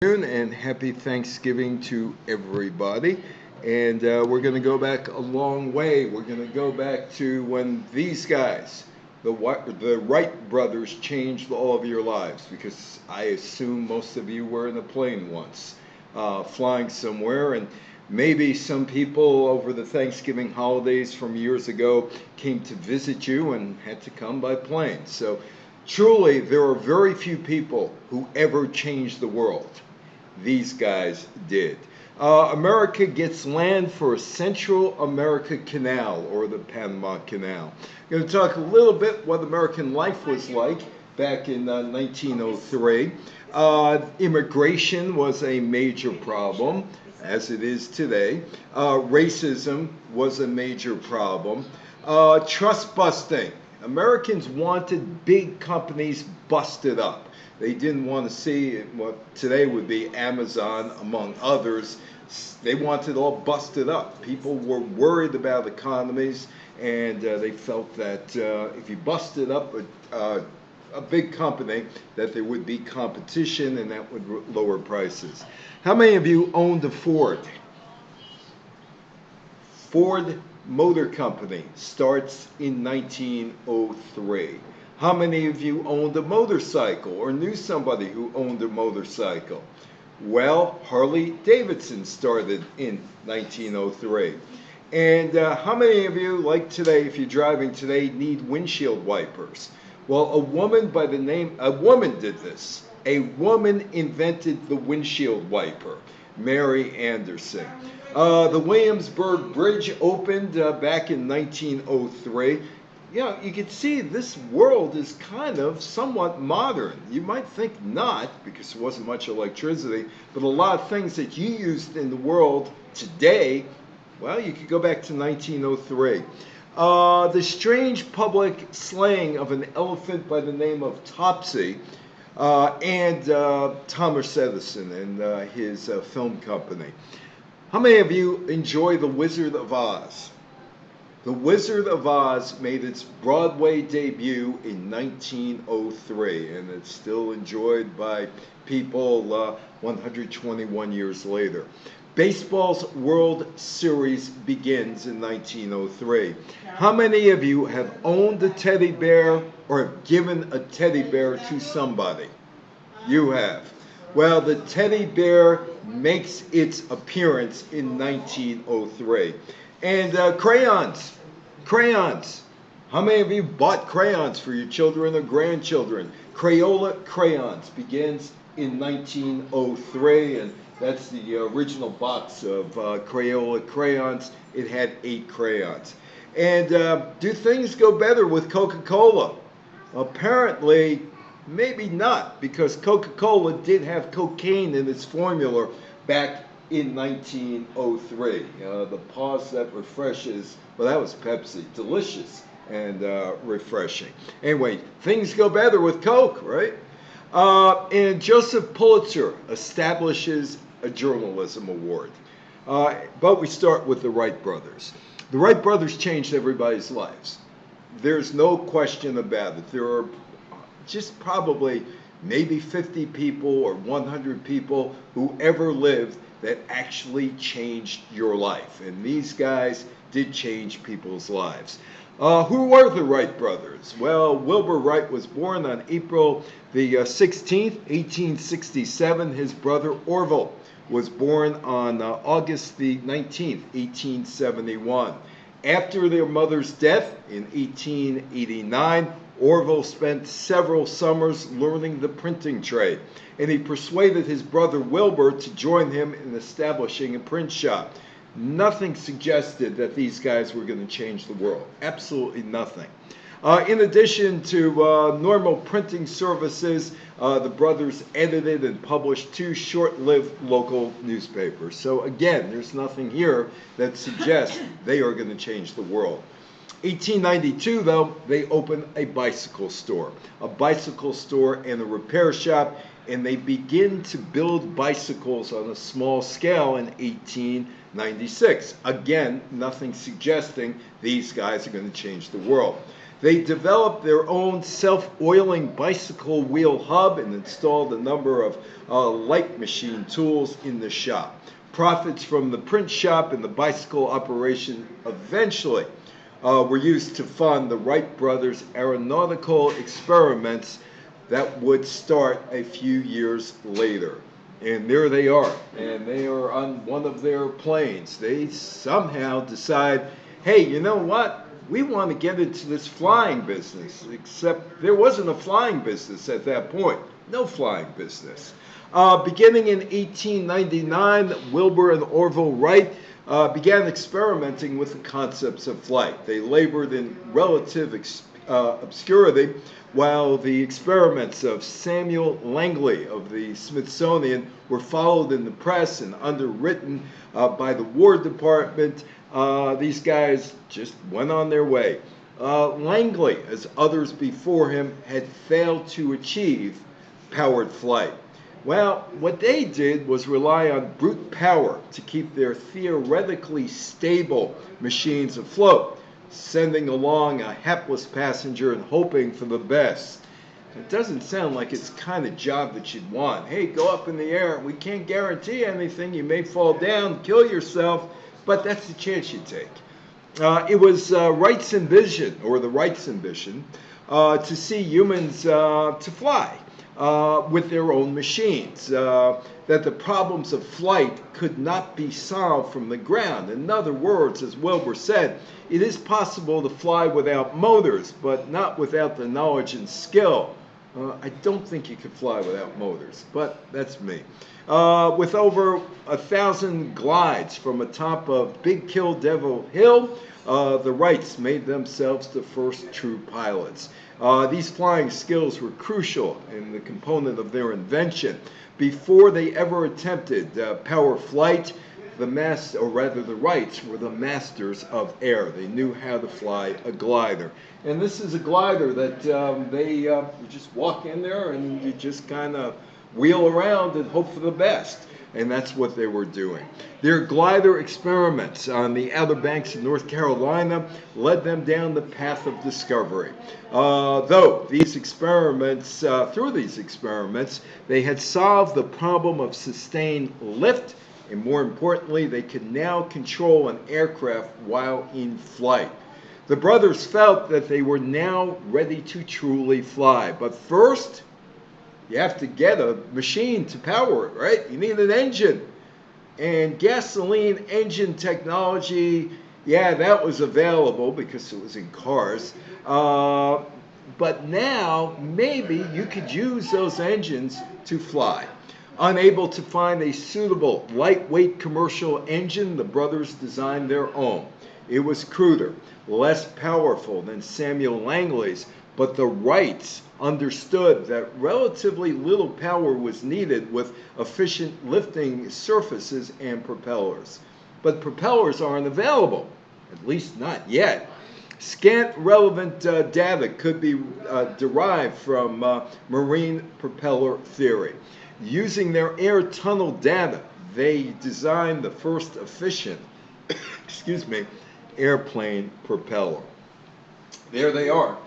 And happy Thanksgiving to everybody. And we're going to go back a long way. We're going to go back to when these guys, the Wright brothers, changed all of your lives. Because I assume most of you were in a plane once, flying somewhere. And maybe some people over the Thanksgiving holidays from years ago came to visit you and had to come by plane. So truly, there are very few people who ever changed the world. These guys did. America gets land for a Central America Canal, or the Panama Canal. I'm going to talk a little bit what American life was like back in 1903. Immigration was a major problem, as it is today. Racism was a major problem. Trust busting. Americans wanted big companies busted up. They didn't want to see what today would be Amazon, among others. They wanted it all busted up. People were worried about economies, and they felt that if you busted up a big company, that there would be competition, and that would lower prices. How many of you owned a Ford? Ford Motor Company starts in 1903. How many of you owned a motorcycle or knew somebody who owned a motorcycle? Well, Harley Davidson started in 1903. And how many of you, like today, if you're driving today, need windshield wipers? Well, a woman did this. A woman invented the windshield wiper, Mary Anderson. The Williamsburg Bridge opened back in 1903. You can see this world is kind of somewhat modern. You might think not, because there wasn't much electricity, but a lot of things that you used in the world today, well, you could go back to 1903. The strange public slaying of an elephant by the name of Topsy, and Thomas Edison and his film company. How many of you enjoy The Wizard of Oz? The Wizard of Oz made its Broadway debut in 1903, and it's still enjoyed by people 121 years later. Baseball's World Series begins in 1903. How many of you have owned a teddy bear or have given a teddy bear to somebody? You have. Well, the teddy bear makes its appearance in 1903. And crayons. Crayons. How many of you bought crayons for your children or grandchildren? Crayola crayons begins in 1903, and that's the original box of Crayola crayons. It had 8 crayons. And do things go better with Coca-Cola? Apparently, maybe not, because Coca-Cola did have cocaine in its formula back in 1903. The pause that refreshes, well, that was Pepsi. Delicious and refreshing. Anyway, things go better with Coke, right? And Joseph Pulitzer establishes a journalism award. But we start with the Wright brothers. The Wright brothers changed everybody's lives. There's no question about it. There are just probably maybe 50 people or 100 people who ever lived that actually changed your life. And these guys did change people's lives. Who were the Wright brothers? Well, Wilbur Wright was born on April the 16th, 1867. His brother Orville was born on August the 19th, 1871. After their mother's death in 1889, Orville spent several summers learning the printing trade, and he persuaded his brother Wilbur to join him in establishing a print shop. Nothing suggested that these guys were going to change the world. Absolutely nothing. In addition to normal printing services, the brothers edited and published 2 short-lived local newspapers. So again, there's nothing here that suggests they are going to change the world. 1892, though, they opened a bicycle store and a repair shop, and they begin to build bicycles on a small scale in 1896. Again, nothing suggesting these guys are going to change the world. They developed their own self-oiling bicycle wheel hub and installed a number of light machine tools in the shop. Profits from the print shop and the bicycle operation eventually were used to fund the Wright brothers' aeronautical experiments that would start a few years later. And there they are, and they are on one of their planes. They somehow decide, hey, you know what? We want to get into this flying business, except there wasn't a flying business at that point. No flying business. Beginning in 1899, Wilbur and Orville Wright began experimenting with the concepts of flight. They labored in relative obscurity, while the experiments of Samuel Langley of the Smithsonian were followed in the press and underwritten by the War Department. These guys just went on their way. Langley, as others before him, had failed to achieve powered flight. Well, what they did was rely on brute power to keep their theoretically stable machines afloat, sending along a hapless passenger and hoping for the best. It doesn't sound like it's the kind of job that you'd want. Hey, go up in the air. We can't guarantee anything. You may fall down, kill yourself, but that's the chance you take. It was Wright's ambition, or the Wrights' ambition, to see humans to fly with their own machines, that the problems of flight could not be solved from the ground. In other words, as Wilbur said, it is possible to fly without motors, but not without the knowledge and skill. I don't think you could fly without motors, but that's me. With over 1,000 glides from atop of Big Kill Devil Hill, the Wrights made themselves the first true pilots. These flying skills were crucial in the component of their invention. Before they ever attempted power flight, the Wrights were the masters of air. They knew how to fly a glider. And this is a glider that you just walk in there and you just kind of wheel around and hope for the best. And that's what they were doing. Their glider experiments on the Outer Banks of North Carolina led them down the path of discovery. Though through these experiments, they had solved the problem of sustained lift, and more importantly, they could now control an aircraft while in flight. The brothers felt that they were now ready to truly fly. But first, you have to get a machine to power it, right? You need an engine. And gasoline engine technology, yeah, that was available because it was in cars. But now, maybe you could use those engines to fly. Unable to find a suitable lightweight commercial engine, the brothers designed their own. It was cruder, less powerful than Samuel Langley's, but the Wrights understood that relatively little power was needed with efficient lifting surfaces and propellers. But propellers aren't available, at least not yet. Scant relevant data could be derived from marine propeller theory. Using their air tunnel data, they designed the first efficient airplane propeller. There they are.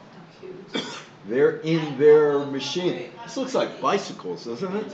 They're in their machine. This looks like bicycles, doesn't it?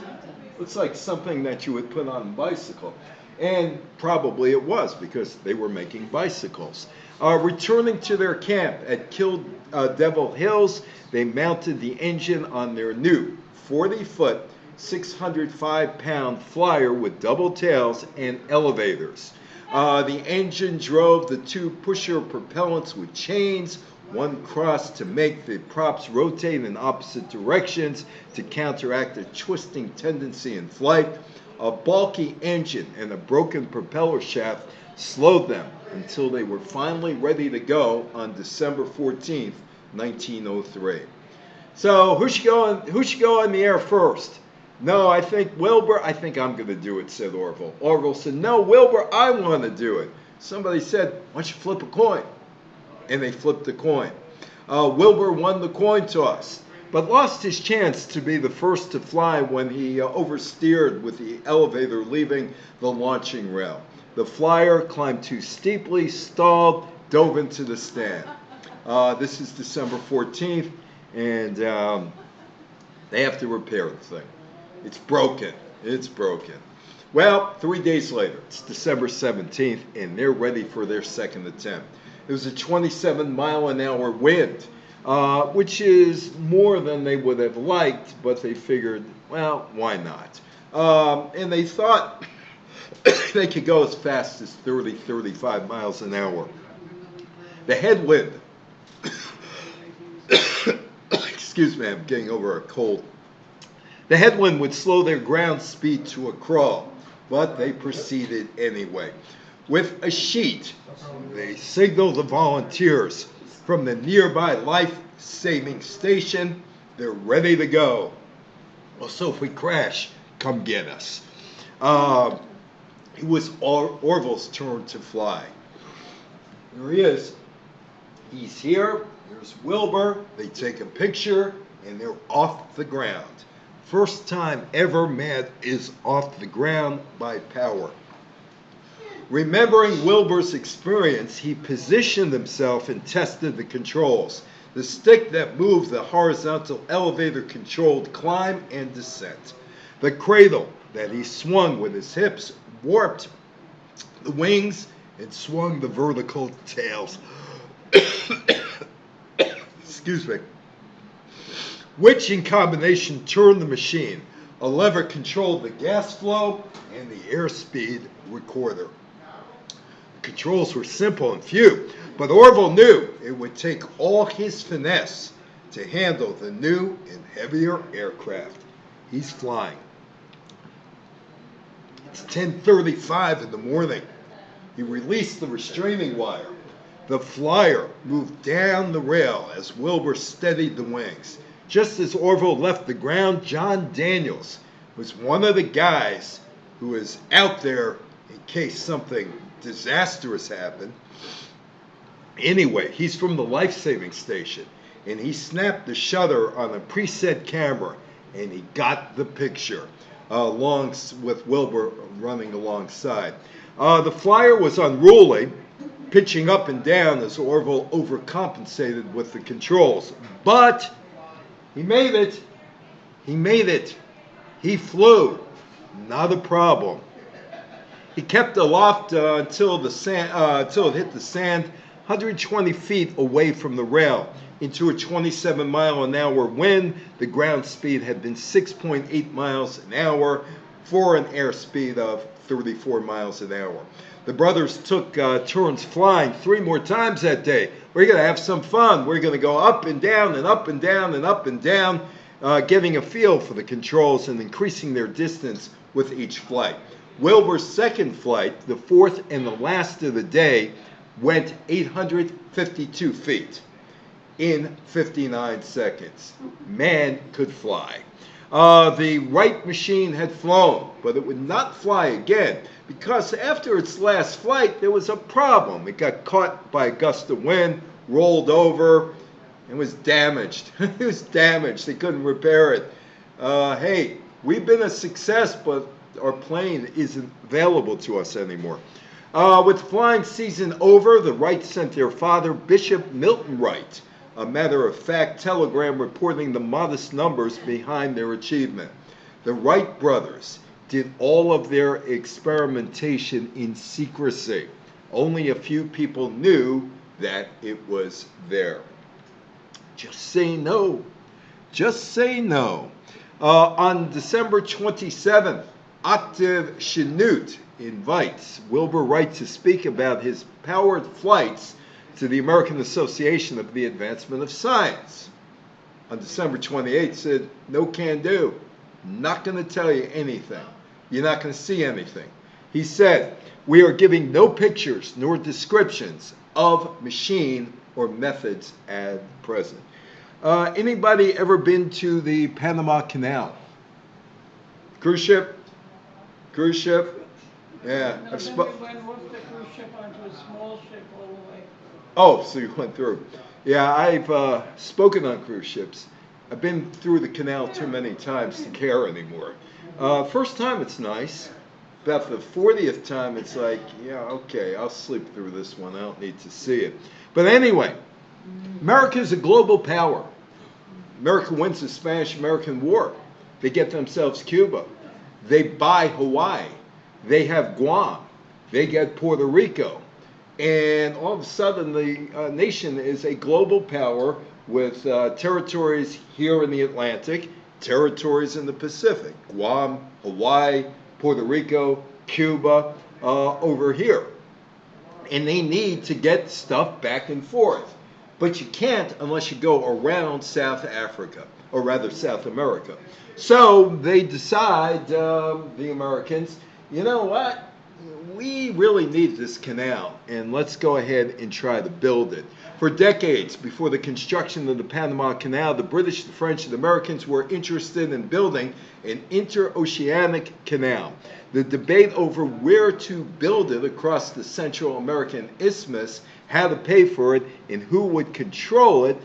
Looks like something that you would put on a bicycle. And probably it was, because they were making bicycles. Returning to their camp at Kill Devil Hills, they mounted the engine on their new 40-foot, 605-pound flyer with double tails and elevators. The engine drove the two pusher propellants with chains, one cross to make the props rotate in opposite directions to counteract a twisting tendency in flight. A bulky engine and a broken propeller shaft slowed them until they were finally ready to go on December 14th, 1903. So who should go in the air first? No, I think I'm going to do it, said Orville. Orville said, no, Wilbur, I want to do it. Somebody said, why don't you flip a coin? And they flipped the coin. Wilbur won the coin toss, but lost his chance to be the first to fly when he oversteered with the elevator leaving the launching rail. The flyer climbed too steeply, stalled, dove into the stand. This is December 14th, and they have to repair the thing. It's broken. It's broken. Well, 3 days later, it's December 17th, and they're ready for their second attempt. It was a 27-mile-an-hour wind, which is more than they would have liked, but they figured, well, why not? And they thought they could go as fast as 30, 35 miles an hour. The headwind, excuse me, I'm getting over a cold. The headwind would slow their ground speed to a crawl, but they proceeded anyway. With a sheet, they signaled the volunteers from the nearby life-saving station. They're ready to go. Well, so if we crash, come get us. It was Orville's turn to fly. There he is. He's here. There's Wilbur. They take a picture, and they're off the ground. First time ever man is off the ground by power. Remembering Wilbur's experience, he positioned himself and tested the controls. The stick that moved the horizontal elevator controlled climb and descent. The cradle that he swung with his hips warped the wings and swung the vertical tails. Excuse me. Which in combination turned the machine. A lever controlled the gas flow and the airspeed recorder. The controls were simple and few, but Orville knew it would take all his finesse to handle the new and heavier aircraft. He's flying. It's 10:35 in the morning. He released the restraining wire. The flyer moved down the rail as Wilbur steadied the wings. Just as Orville left the ground, John Daniels was one of the guys who was out there in case something disastrous happened. Anyway, he's from the life-saving station, and he snapped the shutter on a preset camera, and he got the picture, along with Wilbur running alongside. The flyer was unruly, pitching up and down as Orville overcompensated with the controls, but he made it. He made it. He flew. Not a problem. He kept aloft until it hit the sand, 120 feet away from the rail. Into a 27-mile-an-hour wind, the ground speed had been 6.8 miles an hour for an airspeed of 34 miles an hour. The brothers took turns flying 3 more times that day. We're going to have some fun. We're going to go up and down and up and down and up and down, getting a feel for the controls and increasing their distance with each flight. Wilbur's second flight, the fourth and the last of the day, went 852 feet in 59 seconds. Man could fly. The Wright machine had flown, but it would not fly again because after its last flight, there was a problem. It got caught by a gust of wind, rolled over, and was damaged. It was damaged. They couldn't repair it. Hey, we've been a success, but our plane isn't available to us anymore. With flying season over, the Wrights sent their father, Bishop Milton Wright, a matter-of-fact telegram reporting the modest numbers behind their achievement. The Wright brothers did all of their experimentation in secrecy. Only a few people knew that it was there. Just say no. Just say no. On December 27th, Octave Chanute invites Wilbur Wright to speak about his powered flights to the American Association of the Advancement of Science. On December 28th, said, no can do. Not going to tell you anything. You're not going to see anything. He said, we are giving no pictures nor descriptions of machine or methods at present. Anybody ever been to the Panama Canal? Cruise ship? Cruise ship? Yeah. No, then we went off the cruise ship onto a small ship all the way. Oh, so you went through. Yeah, I've spoken on cruise ships. I've been through the canal too many times to care anymore. First time it's nice. About the 40th time it's like, yeah, okay, I'll sleep through this one. I don't need to see it. But anyway, America is a global power. America wins the Spanish-American War. They get themselves Cuba. They buy Hawaii. They have Guam. They get Puerto Rico. And all of a sudden, the nation is a global power with territories here in the Atlantic, territories in the Pacific, Guam, Hawaii, Puerto Rico, Cuba, over here. And they need to get stuff back and forth. But you can't unless you go around South Africa, or rather South America. So they decide, the Americans, you know what? We really need this canal, and let's go ahead and try to build it. For decades before the construction of the Panama Canal, the British, the French, and the Americans were interested in building an interoceanic canal. The debate over where to build it across the Central American Isthmus, how to pay for it, and who would control it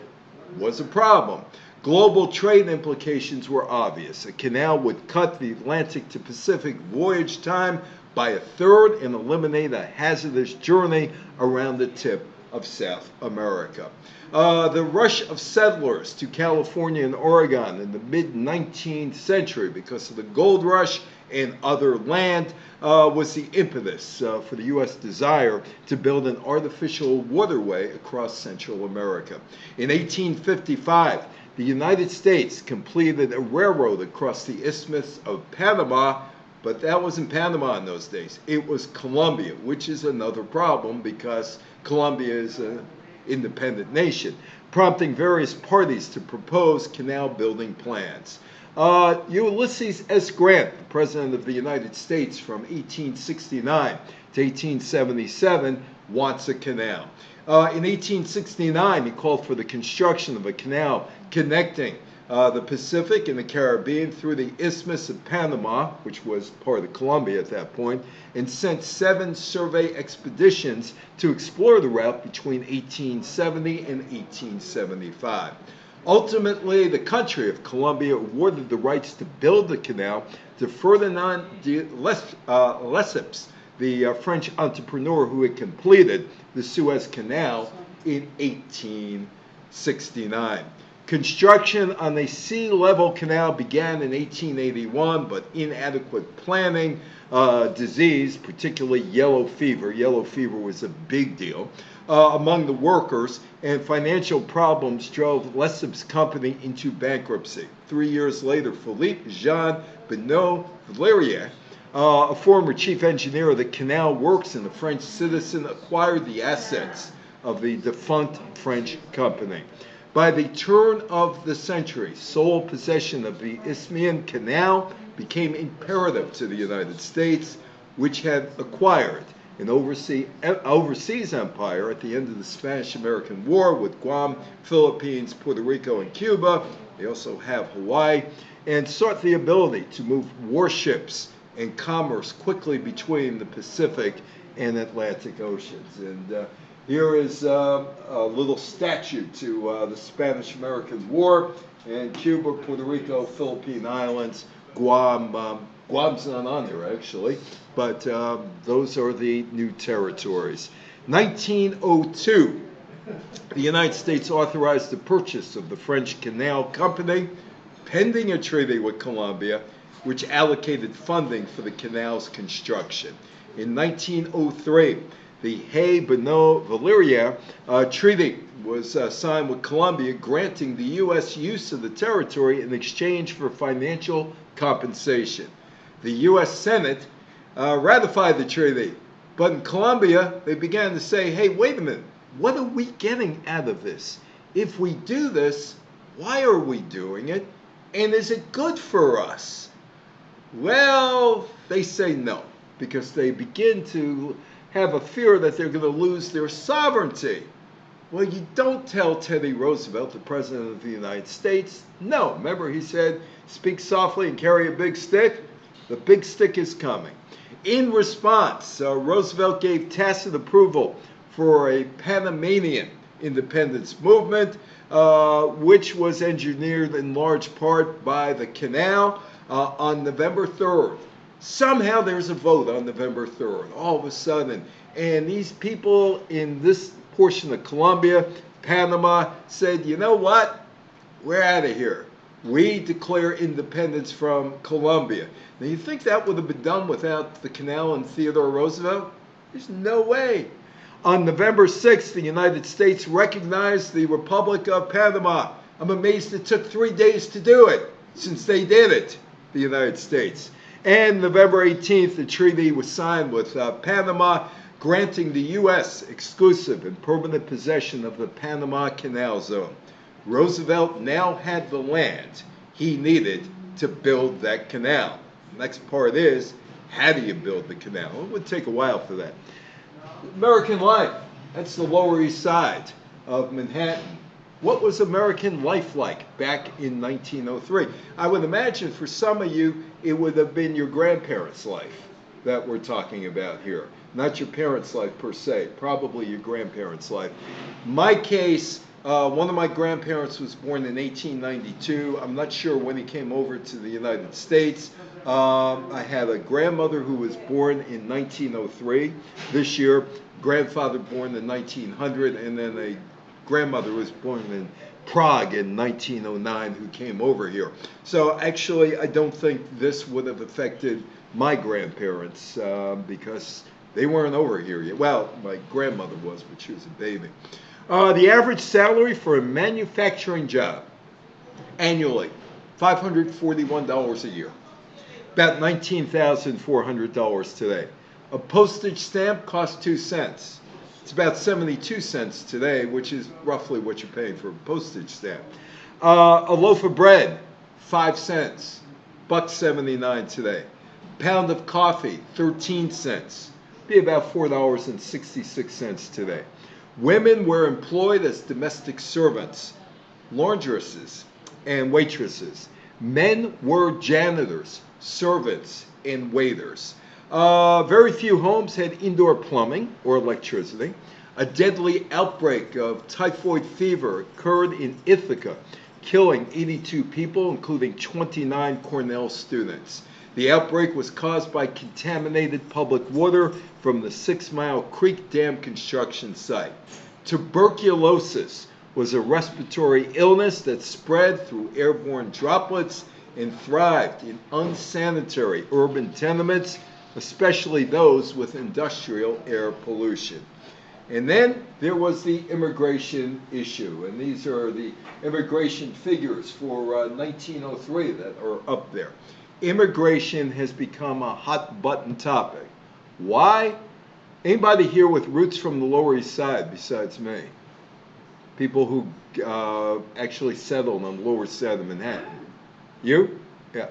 was a problem. Global trade implications were obvious. A canal would cut the Atlantic to Pacific voyage time by a third and eliminate a hazardous journey around the tip of South America. The rush of settlers to California and Oregon in the mid-19th century because of the gold rush and other land was the impetus for the U.S. desire to build an artificial waterway across Central America. In 1855, the United States completed a railroad across the Isthmus of Panama, but that wasn't Panama in those days. It was Colombia, which is another problem because Colombia is an independent nation, prompting various parties to propose canal building plans. Ulysses S. Grant, the President of the United States from 1869 to 1877, wants a canal. In 1869, he called for the construction of a canal connecting the Pacific and the Caribbean through the Isthmus of Panama, which was part of Colombia at that point, and sent 7 survey expeditions to explore the route between 1870 and 1875. Ultimately, the country of Colombia awarded the rights to build the canal to Ferdinand de Lesseps, the French entrepreneur who had completed the Suez Canal in 1869. Construction on the sea-level canal began in 1881, but inadequate planning, disease, particularly yellow fever. Yellow fever was a big deal among the workers, and financial problems drove Lesseps' company into bankruptcy. 3 years later, Philippe Jean Benoit Valerier, a former chief engineer of the canal works and a French citizen, acquired the assets of the defunct French company. By the turn of the century, sole possession of the Isthmian Canal became imperative to the United States, which had acquired an overseas empire at the end of the Spanish-American War with Guam, Philippines, Puerto Rico, and Cuba. They also have Hawaii, and sought the ability to move warships and commerce quickly between the Pacific and Atlantic Oceans. And here is a little statue to the Spanish-American War, and Cuba, Puerto Rico, Philippine Islands, Guam. Guam's not on there, actually, but those are the new territories. 1902, the United States authorized the purchase of the French Canal Company, pending a treaty with Colombia, which allocated funding for the canal's construction. In 1903, the Hay-Bonneau-Valerier Treaty was signed with Colombia, granting the U.S. use of the territory in exchange for financial compensation. The U.S. Senate ratified the treaty, but in Colombia, they began to say, hey, wait a minute, what are we getting out of this? If we do this, why are we doing it? And is it good for us? Well, they say no, because they begin to have a fear that they're going to lose their sovereignty. Well, you don't tell Teddy Roosevelt, the President of the United States, no. Remember, he said, speak softly and carry a big stick? The big stick is coming. In response, Roosevelt gave tacit approval for a Panamanian independence movement, which was engineered in large part by the canal on November 3rd. Somehow there's a vote on November 3rd, all of a sudden. And these people in this portion of Colombia Panama said, you know what? We're out of here. We declare independence from Colombia. Now, you think that would have been done without the canal and Theodore Roosevelt? There's no way. On November 6th, the United States recognized the Republic of Panama. I'm amazed it took 3 days to do it, since they did it, the United States. And November 18th, the treaty was signed with Panama, granting the U.S. exclusive and permanent possession of the Panama Canal Zone. Roosevelt now had the land he needed to build that canal. The next part is, how do you build the canal? It would take a while for that. American life, that's the Lower East Side of Manhattan. What was American life like back in 1903? I would imagine for some of you, it would have been your grandparents' life that we're talking about here. Not your parents' life per se, probably your grandparents' life. My case, one of my grandparents was born in 1892. I'm not sure when he came over to the United States. I had a grandmother who was born in 1903 this year, grandfather born in 1900, and then a grandmother who was born in Prague in 1909 who came over here. So actually, I don't think this would have affected my grandparents because they weren't over here yet. Well, my grandmother was, but she was a baby. The average salary for a manufacturing job annually, $541 a year. About $19,400 today. A postage stamp costs 2 cents. It's about 72 cents today, which is roughly what you're paying for a postage stamp. A loaf of bread, 5 cents, $1.79 today. Pound of coffee, 13 cents. Be about $4.66 today. Women were employed as domestic servants, laundresses, and waitresses. Men were janitors, servants, and waiters. Very few homes had indoor plumbing or electricity. A deadly outbreak of typhoid fever occurred in Ithaca, killing 82 people, including 29 Cornell students. The outbreak was caused by contaminated public water from the 6 Mile Creek Dam construction site. Tuberculosis was a respiratory illness that spread through airborne droplets and thrived in unsanitary urban tenements, especially those with industrial air pollution. And then there was the immigration issue, and these are the immigration figures for 1903 that are up there. Immigration has become a hot button topic. Why? Anybody here with roots from the Lower East Side besides me? People who actually settled on the Lower Side of Manhattan. You? Yeah.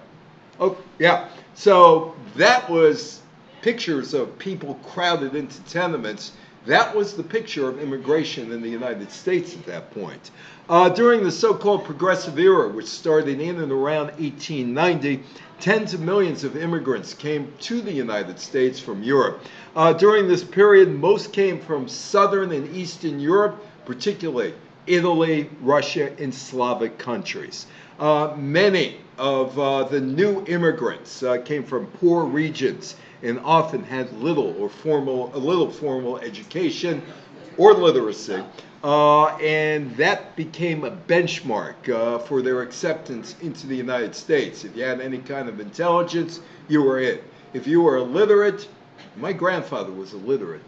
Oh, yeah. So that was pictures of people crowded into tenements. That was the picture of immigration in the United States at that point. During the so-called progressive era, which started in and around 1890, tens of millions of immigrants came to the United States from Europe. During this period, most came from Southern and Eastern Europe, particularly Italy, Russia, and Slavic countries. Many of the new immigrants came from poor regions and often had little formal education or literacy, and that became a benchmark for their acceptance into the United States. If you had any kind of intelligence, you were in. If you were illiterate, my grandfather was illiterate.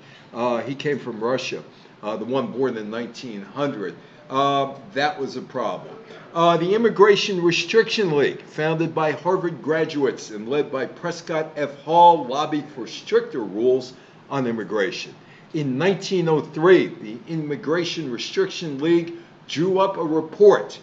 He came from Russia, the one born in 1900. That was a problem. The Immigration Restriction League, founded by Harvard graduates and led by Prescott F. Hall, lobbied for stricter rules on immigration. In 1903, the Immigration Restriction League drew up a report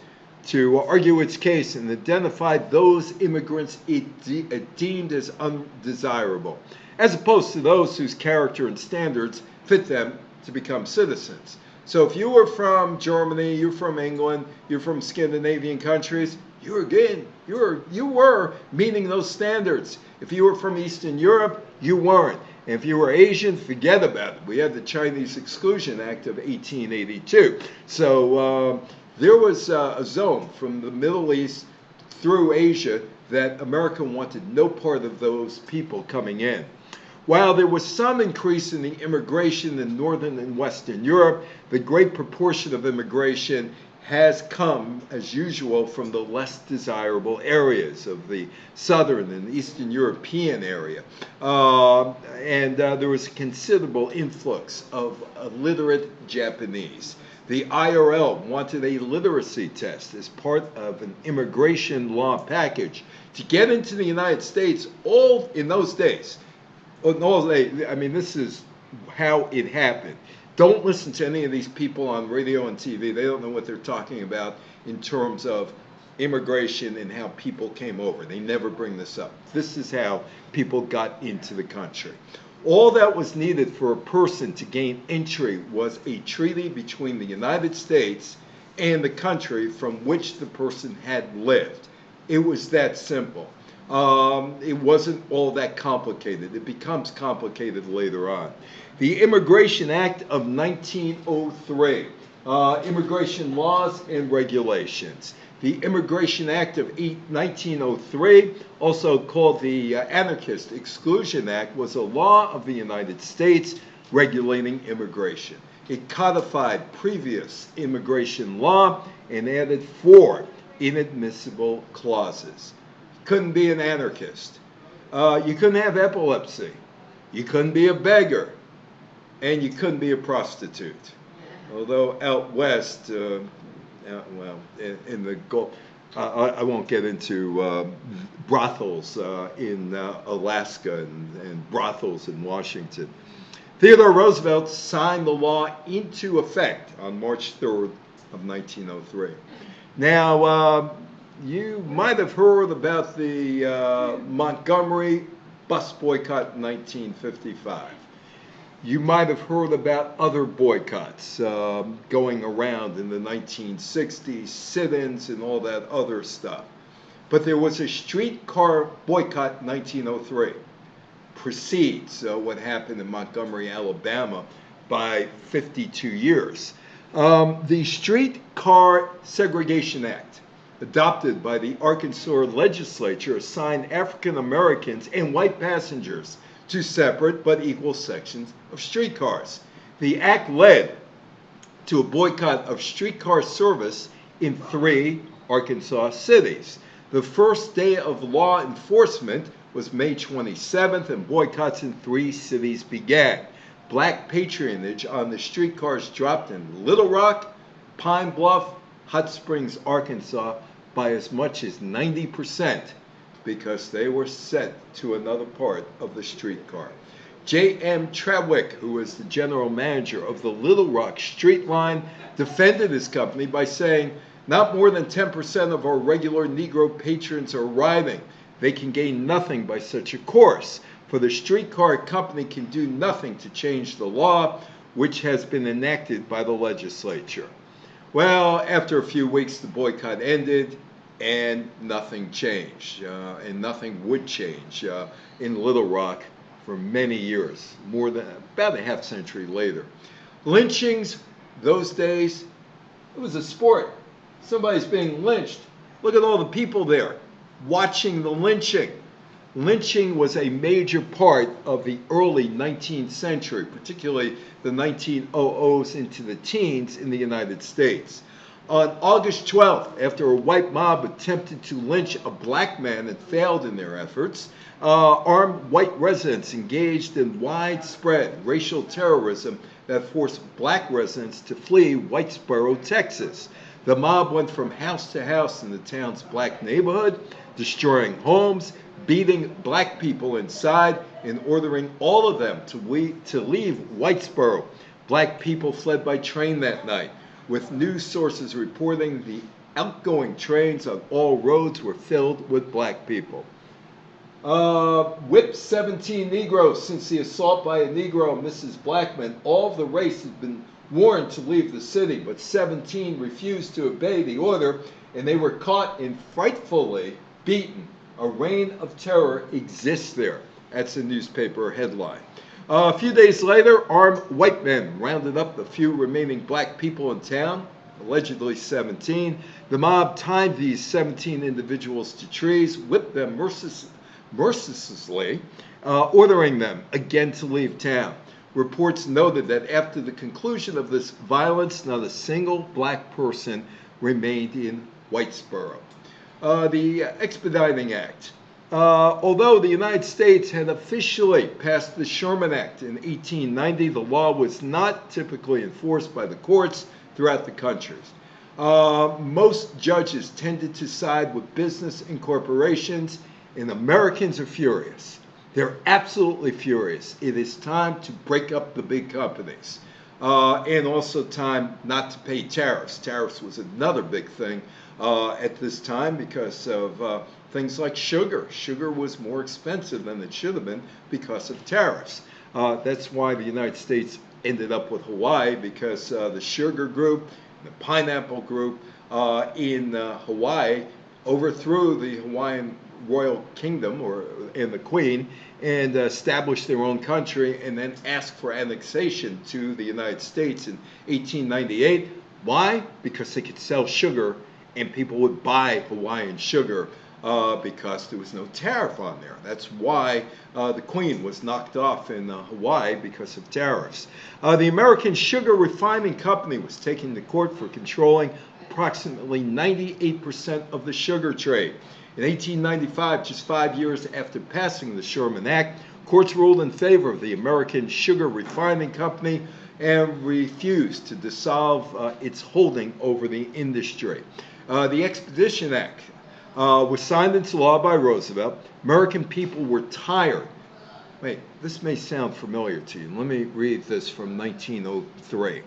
to argue its case and identified those immigrants it deemed as undesirable, as opposed to those whose character and standards fit them to become citizens. So if you were from Germany, you're from England, you're from Scandinavian countries, you were meeting those standards. If you were from Eastern Europe, you weren't. And if you were Asian, forget about it. We had the Chinese Exclusion Act of 1882. So there was a zone from the Middle East through Asia that America wanted no part of those people coming in. While there was some increase in the immigration in Northern and Western Europe, the great proportion of immigration has come, as usual, from the less desirable areas of the Southern and Eastern European area. And there was a considerable influx of illiterate Japanese. The IRL wanted a literacy test as part of an immigration law package to get into the United States. All in those days, I mean, this is how it happened. Don't listen to any of these people on radio and TV. They don't know what they're talking about in terms of immigration and how people came over. They never bring this up. This is how people got into the country. All that was needed for a person to gain entry was a treaty between the United States and the country from which the person had lived. It was that simple. It wasn't all that complicated. It becomes complicated later on. The Immigration Act of 1903, immigration laws and regulations. The Immigration Act of 1903, also called the Anarchist Exclusion Act, was a law of the United States regulating immigration. It codified previous immigration law and added 4 inadmissible clauses. You couldn't be an anarchist. You couldn't have epilepsy. You couldn't be a beggar. And you couldn't be a prostitute. Although out west, in the Gulf, I won't get into brothels in Alaska and brothels in Washington. Theodore Roosevelt signed the law into effect on March 3rd of 1903. Now, you might have heard about the Montgomery bus boycott in 1955. You might have heard about other boycotts going around in the 1960s, sit-ins and all that other stuff. But there was a streetcar boycott in 1903. Precedes what happened in Montgomery, Alabama by 52 years. The Streetcar Segregation Act, adopted by the Arkansas legislature, assigned African Americans and white passengers to separate but equal sections of streetcars. The act led to a boycott of streetcar service in 3 Arkansas cities. The first day of law enforcement was May 27th, and boycotts in 3 cities began. Black patronage on the streetcars dropped in Little Rock, Pine Bluff, Hot Springs, Arkansas by as much as 90%. Because they were sent to another part of the streetcar. J.M. Trawick, who was the general manager of the Little Rock Street Line, defended his company by saying, "Not more than 10% of our regular Negro patrons are riding. They can gain nothing by such a course, for the streetcar company can do nothing to change the law, which has been enacted by the legislature." Well, after a few weeks, the boycott ended, and nothing changed, and nothing would change in Little Rock for many years, more than about a half century later. Lynchings, those days, it was a sport. Somebody's being lynched. Look at all the people there watching the lynching. Lynching was a major part of the early 19th century, particularly the 1900s into the teens in the United States. On August 12th, after a white mob attempted to lynch a black man and failed in their efforts, armed white residents engaged in widespread racial terrorism that forced black residents to flee Whitesboro, Texas. The mob went from house to house in the town's black neighborhood, destroying homes, beating black people inside, and ordering all of them to leave Whitesboro. Black people fled by train that night, with news sources reporting the outgoing trains on all roads were filled with black people. Whipped 17 Negroes since the assault by a Negro, Mrs. Blackman. All of the race had been warned to leave the city, but 17 refused to obey the order, and they were caught and frightfully beaten. A reign of terror exists there. That's a newspaper headline. A few days later, armed white men rounded up the few remaining black people in town, allegedly 17. The mob tied these 17 individuals to trees, whipped them mercilessly, ordering them again to leave town. Reports noted that after the conclusion of this violence, not a single black person remained in Whitesboro. The Expediting Act. Although the United States had officially passed the Sherman Act in 1890, the law was not typically enforced by the courts throughout the country. Most judges tended to side with business and corporations, and Americans are furious. They're absolutely furious. It is time to break up the big companies. And also time not to pay tariffs. Tariffs was another big thing at this time because of things like sugar. Sugar was more expensive than it should have been because of tariffs. That's why the United States ended up with Hawaii, because the sugar group, the pineapple group in Hawaii overthrew the Hawaiian royal kingdom and the queen, and established their own country, and then asked for annexation to the United States in 1898. Why? Because they could sell sugar and people would buy Hawaiian sugar because there was no tariff on there. That's why the queen was knocked off in Hawaii, because of tariffs. The American Sugar Refining Company was taken to court for controlling approximately 98% of the sugar trade. In 1895, just 5 years after passing the Sherman Act, courts ruled in favor of the American Sugar Refining Company and refused to dissolve its holding over the industry. The Expedition Act was signed into law by Roosevelt. American people were tired. Wait, this may sound familiar to you. Let me read this from 1903.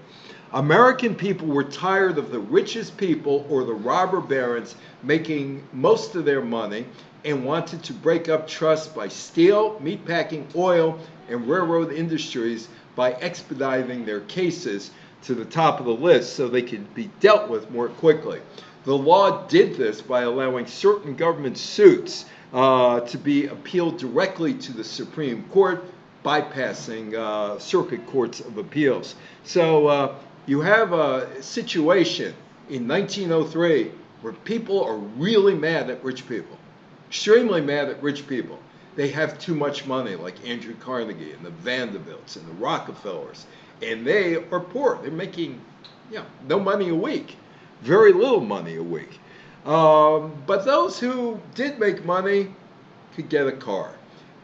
American people were tired of the richest people, or the robber barons, making most of their money, and wanted to break up trusts by steel, meatpacking, oil, and railroad industries by expediting their cases to the top of the list so they could be dealt with more quickly. The law did this by allowing certain government suits to be appealed directly to the Supreme Court, bypassing circuit courts of appeals. So you have a situation in 1903 where people are really mad at rich people, extremely mad at rich people. They have too much money, like Andrew Carnegie and the Vanderbilts and the Rockefellers, and they are poor. They're making, no money a week, very little money a week. But those who did make money could get a car.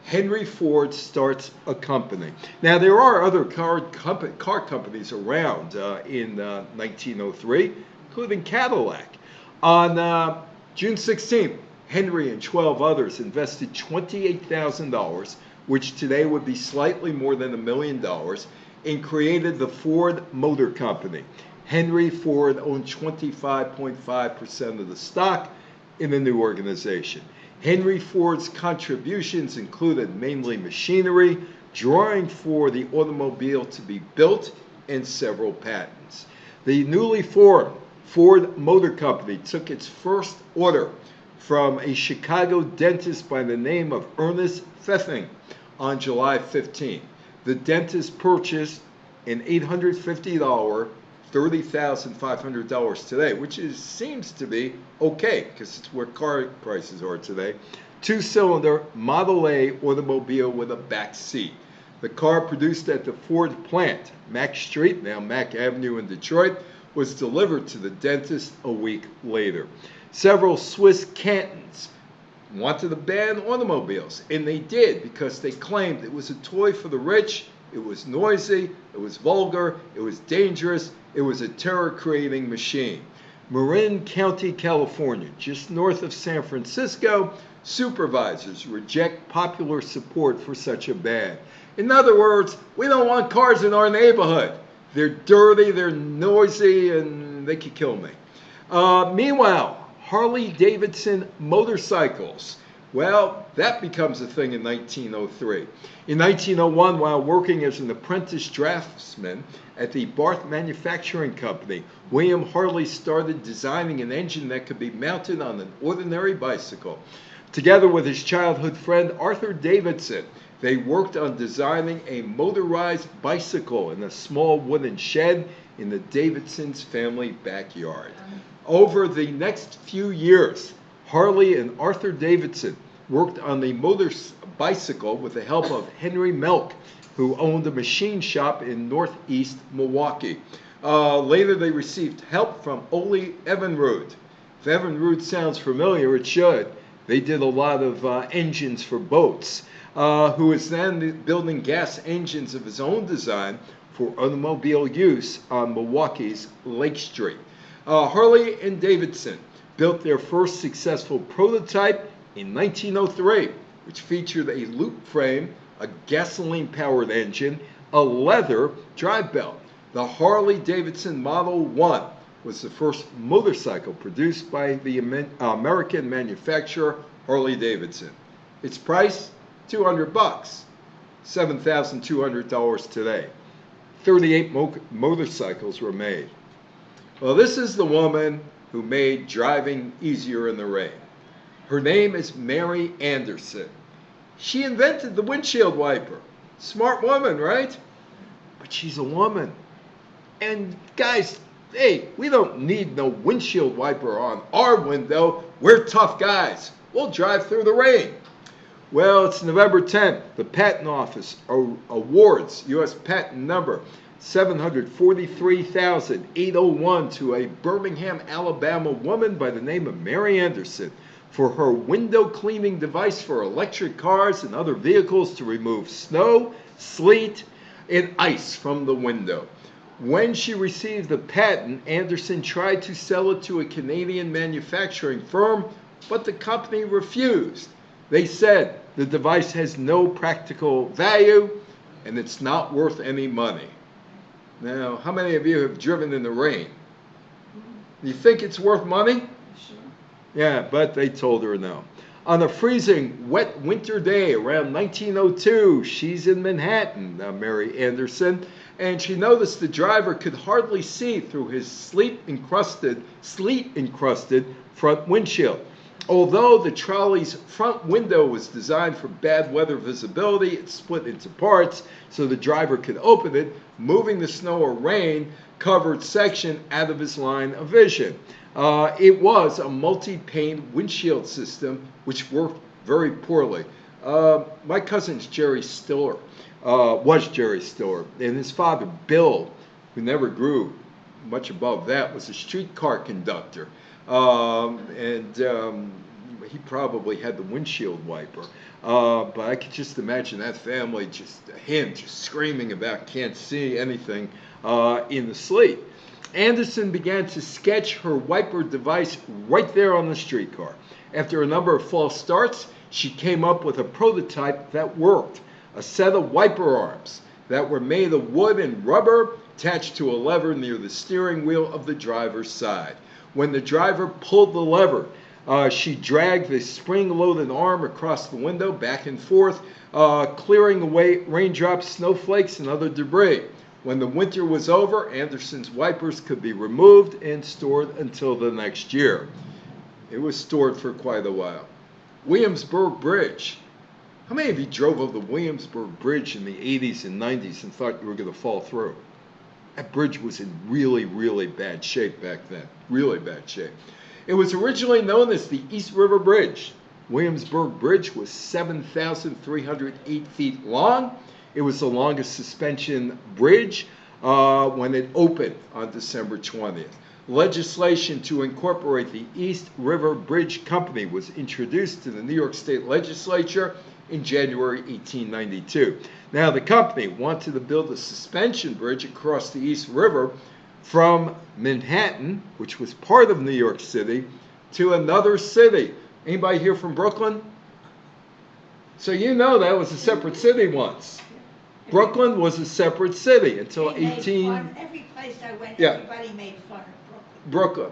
Henry Ford starts a company. Now, there are other car companies around in 1903, including Cadillac. On June 16th, Henry and 12 others invested $28,000, which today would be slightly more than $1 million, and created the Ford Motor Company. Henry Ford owned 25.5% of the stock in the new organization. Henry Ford's contributions included mainly machinery, drawing for the automobile to be built, and several patents. The newly formed Ford Motor Company took its first order from a Chicago dentist by the name of Ernest Pfeffing on July 15. The dentist purchased an $850, $30,500 today, which seems to be okay because it's where car prices are today. Two-cylinder Model A automobile with a back seat. The car, produced at the Ford plant, Mack Street, now Mack Avenue in Detroit, was delivered to the dentist a week later. Several Swiss cantons wanted to ban automobiles, and they did, because they claimed it was a toy for the rich, it was noisy, it was vulgar, it was dangerous, it was a terror-creating machine. Marin County, California, just north of San Francisco, supervisors reject popular support for such a ban. In other words, we don't want cars in our neighborhood. They're dirty, they're noisy, and they could kill me. Meanwhile, Harley-Davidson motorcycles. Well, that becomes a thing in 1903. In 1901, while working as an apprentice draftsman at the Barth Manufacturing Company, William Harley started designing an engine that could be mounted on an ordinary bicycle. Together with his childhood friend Arthur Davidson, they worked on designing a motorized bicycle in a small wooden shed in the Davidsons' family backyard. Over the next few years, Harley and Arthur Davidson worked on the bicycle with the help of Henry Melk, who owned a machine shop in northeast Milwaukee. Later, they received help from Ole Evinrude. If Evinrude sounds familiar, it should. They did a lot of engines for boats, who was then building gas engines of his own design for automobile use on Milwaukee's Lake Street. Harley and Davidson built their first successful prototype in 1903, which featured a loop frame, a gasoline-powered engine, a leather drive belt. The Harley-Davidson Model 1 was the first motorcycle produced by the American manufacturer Harley-Davidson. Its price, $200, $7,200 today. 38 motorcycles were made. Well, this is the woman who made driving easier in the rain. Her name is Mary Anderson. She invented the windshield wiper. Smart woman, right? But she's a woman. And guys, hey, we don't need no windshield wiper on our window. We're tough guys. We'll drive through the rain. Well, it's November 10th. The Patent Office awards U.S. patent number 743,801 to a Birmingham, Alabama woman by the name of Mary Anderson for her window cleaning device for electric cars and other vehicles to remove snow, sleet, and ice from the window. When she received the patent, Anderson tried to sell it to a Canadian manufacturing firm, but the company refused. They said the device has no practical value and it's not worth any money. Now, how many of you have driven in the rain? You think it's worth money? Sure. Yeah, but they told her no. On a freezing, wet winter day around 1902, she's in Manhattan, Mary Anderson, and she noticed the driver could hardly see through his sleet-encrusted front windshield. Although the trolley's front window was designed for bad weather visibility, it split into parts so the driver could open it, moving the snow or rain covered section out of his line of vision. It was a multi-pane windshield system which worked very poorly. My cousin's Jerry Stiller, was Jerry Stiller, and his father, Bill, who never grew much above that, was a streetcar conductor. He probably had the windshield wiper. But I could just imagine that family, him just screaming about can't see anything in the sleet. Anderson began to sketch her wiper device right there on the streetcar. After a number of false starts, she came up with a prototype that worked. A set of wiper arms that were made of wood and rubber attached to a lever near the steering wheel of the driver's side. When the driver pulled the lever, she dragged the spring-loaded arm across the window back and forth, clearing away raindrops, snowflakes, and other debris. When the winter was over, Anderson's wipers could be removed and stored until the next year. It was stored for quite a while. Williamsburg Bridge. How many of you drove over the Williamsburg Bridge in the 80s and 90s and thought you were going to fall through? That bridge was in really, really bad shape back then. Really bad shape. It was originally known as the East River Bridge. Williamsburg Bridge was 7,308 feet long. It was the longest suspension bridge when it opened on December 20th. Legislation to incorporate the East River Bridge Company was introduced to the New York State Legislature in January 1892. Now, the company wanted to build a suspension bridge across the East River from Manhattan, which was part of New York City, to another city. Anybody here from Brooklyn? So you know that was a separate city once. Brooklyn was a separate city until They made 18... fun. Every place I went, Yeah. everybody made fun of Brooklyn.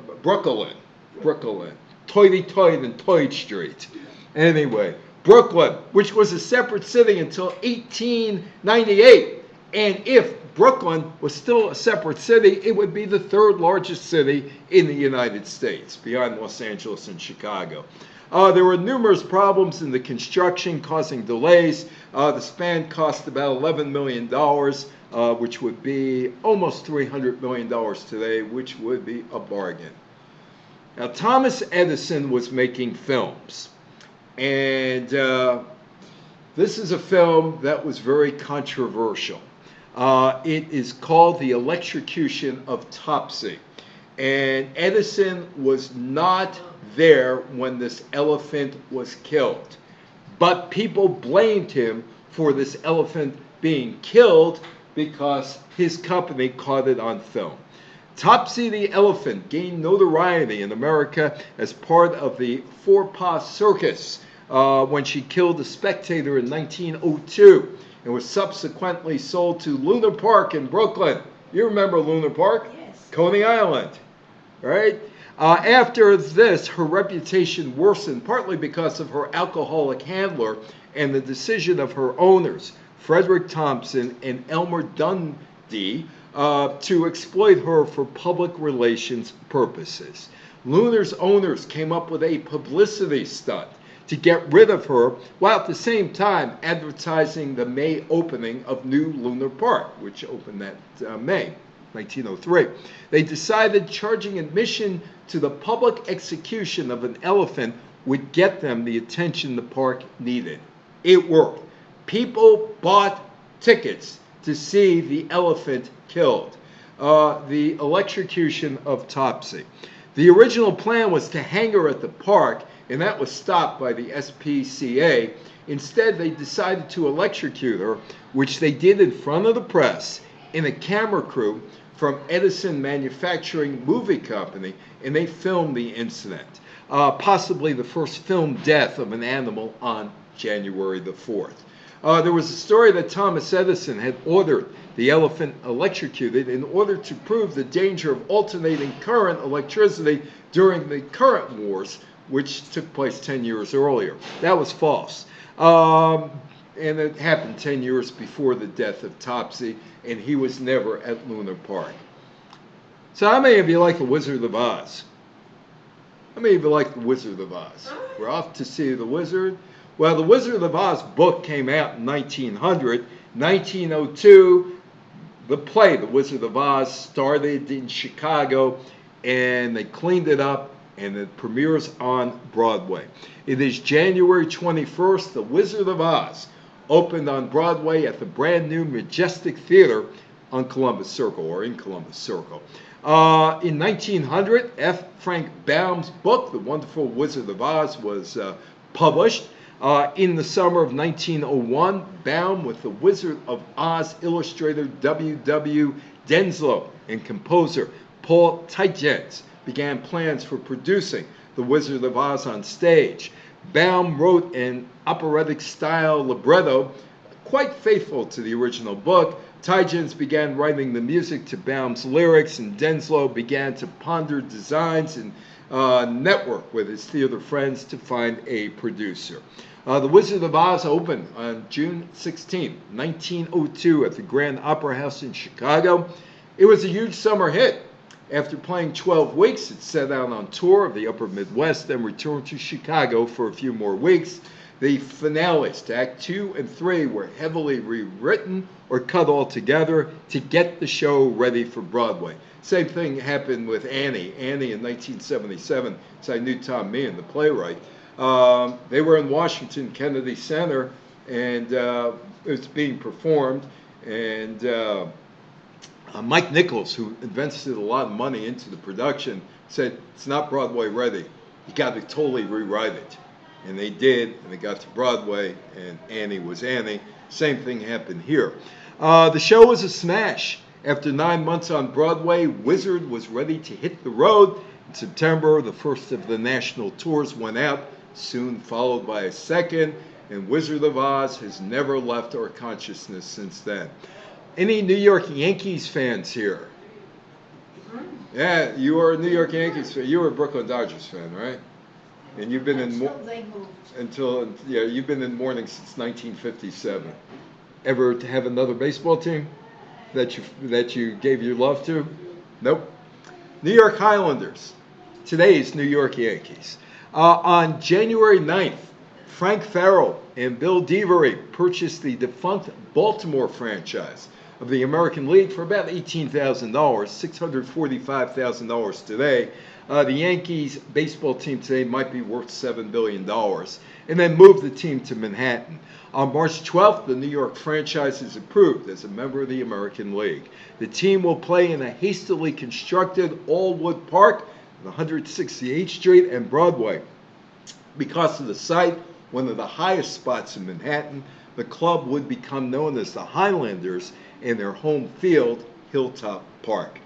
Brooklyn. Toity-toit and Toit Street. Anyway, Brooklyn, which was a separate city until 1898. And if Brooklyn was still a separate city, it would be the third largest city in the United States, behind Los Angeles and Chicago. There were numerous problems in the construction, causing delays. The span cost about $11 million, which would be almost $300 million today, which would be a bargain. Now, Thomas Edison was making films. And this is a film that was very controversial. It is called The Electrocution of Topsy. And Edison was not there when this elephant was killed. But people blamed him for this elephant being killed because his company caught it on film. Topsy the elephant gained notoriety in America as part of the Four Paws Circus when she killed a spectator in 1902 and was subsequently sold to Luna Park in Brooklyn. You remember Luna Park? Yes. Coney Island, right? After this, her reputation worsened, partly because of her alcoholic handler and the decision of her owners, Frederick Thompson and Elmer Dundee, to exploit her for public relations purposes. Luna's owners came up with a publicity stunt to get rid of her, while at the same time advertising the May opening of New Luna Park, which opened that May 1903. They decided charging admission to the public execution of an elephant would get them the attention the park needed. It worked. People bought tickets to see the elephant killed. The electrocution of Topsy. The original plan was to hang her at the park, and that was stopped by the SPCA. Instead, they decided to electrocute her, which they did in front of the press in a camera crew from Edison Manufacturing Movie Company, and they filmed the incident. Possibly the first filmed death of an animal on January the 4th. There was a story that Thomas Edison had ordered the elephant electrocuted in order to prove the danger of alternating current electricity during the current wars, which took place 10 years earlier. That was false. And it happened 10 years before the death of Topsy, and he was never at Luna Park. So how many of you like The Wizard of Oz? How many of you like The Wizard of Oz? We're off to see The Wizard. Well, The Wizard of Oz book came out in 1900. 1902, the play, The Wizard of Oz, started in Chicago, and they cleaned it up, and it premieres on Broadway. It is January 21st. The Wizard of Oz opened on Broadway at the brand new Majestic Theater on Columbus Circle, or in Columbus Circle. In 1900, F. Frank Baum's book, The Wonderful Wizard of Oz, was published. In the summer of 1901, Baum, with The Wizard of Oz illustrator W.W. Denslow and composer Paul Tietjens, began plans for producing The Wizard of Oz on stage. Baum wrote an operatic-style libretto, quite faithful to the original book. Tietjens began writing the music to Baum's lyrics, and Denslow began to ponder designs and network with his theater friends to find a producer. The Wizard of Oz opened on June 16, 1902 at the Grand Opera House in Chicago. It was a huge summer hit. After playing 12 weeks, it set out on tour of the upper Midwest, then returned to Chicago for a few more weeks. The finales to Act 2 and 3 were heavily rewritten or cut altogether to get the show ready for Broadway. Same thing happened with Annie. Annie in 1977, so I knew Tom Meehan, the playwright. They were in Washington Kennedy Center, and it was being performed, and Mike Nichols, who invested a lot of money into the production, said, it's not Broadway ready. You got to totally rewrite it. And they did, and they got to Broadway, and Annie was Annie. Same thing happened here. The show was a smash. After 9 months on Broadway, Wizard was ready to hit the road. In September, the first of the national tours went out, soon followed by a second, and Wizard of Oz has never left our consciousness since then. Any New York Yankees fans here? Yeah, you are a New York Yankees fan. You were a Brooklyn Dodgers fan, right? And you've been Until they moved. You've been in mourning since 1957. Ever have another baseball team that you gave your love to? Nope. New York Highlanders. Today's New York Yankees. On January 9th, Frank Farrell and Bill Devery purchased the defunct Baltimore franchise of the American League for about $18,000, $645,000 today. The Yankees baseball team today might be worth $7 billion, and then moved the team to Manhattan. On March 12th, the New York franchise is approved as a member of the American League. The team will play in a hastily constructed all-wood park on 168th Street and Broadway. Because of the site, one of the highest spots in Manhattan, the club would become known as the Highlanders and their home field, Hilltop Park.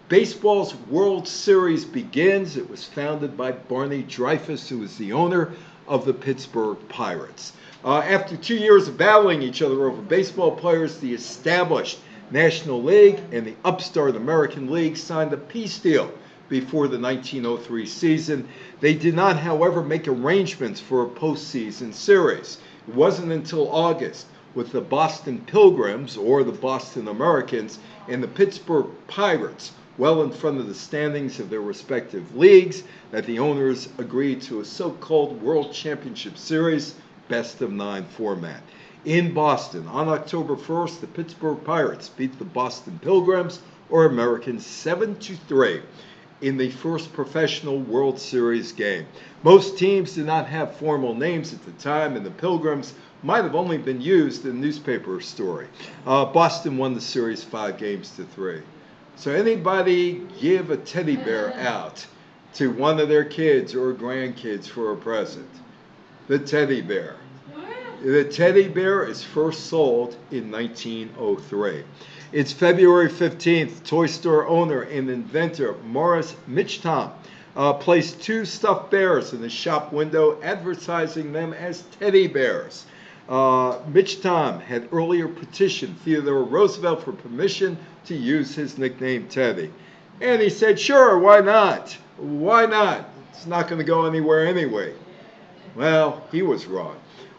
Baseball's World Series begins. It was founded by Barney Dreyfuss, who was the owner of the Pittsburgh Pirates. After 2 years of battling each other over baseball players, the established National League and the upstart American League signed a peace deal before the 1903 season. They did not, however, make arrangements for a postseason series. It wasn't until August, with the Boston Pilgrims, or the Boston Americans, and the Pittsburgh Pirates well in front of the standings of their respective leagues, that the owners agreed to a so-called World Championship Series best-of-9 format. In Boston, on October 1st, the Pittsburgh Pirates beat the Boston Pilgrims, or Americans, 7-3 in the first professional World Series game. Most teams did not have formal names at the time, and the Pilgrims might have only been used in a newspaper story. Boston won the series 5-3. So anybody give a teddy bear out to one of their kids or grandkids for a present? The teddy bear. The teddy bear is first sold in 1903. It's February 15th. Toy store owner and inventor Morris Mitchtom placed 2 stuffed bears in the shop window, advertising them as teddy bears. Mitchtom had earlier petitioned Theodore Roosevelt for permission to use his nickname Teddy. And he said, sure, why not? Why not? It's not going to go anywhere anyway. Well, he was wrong.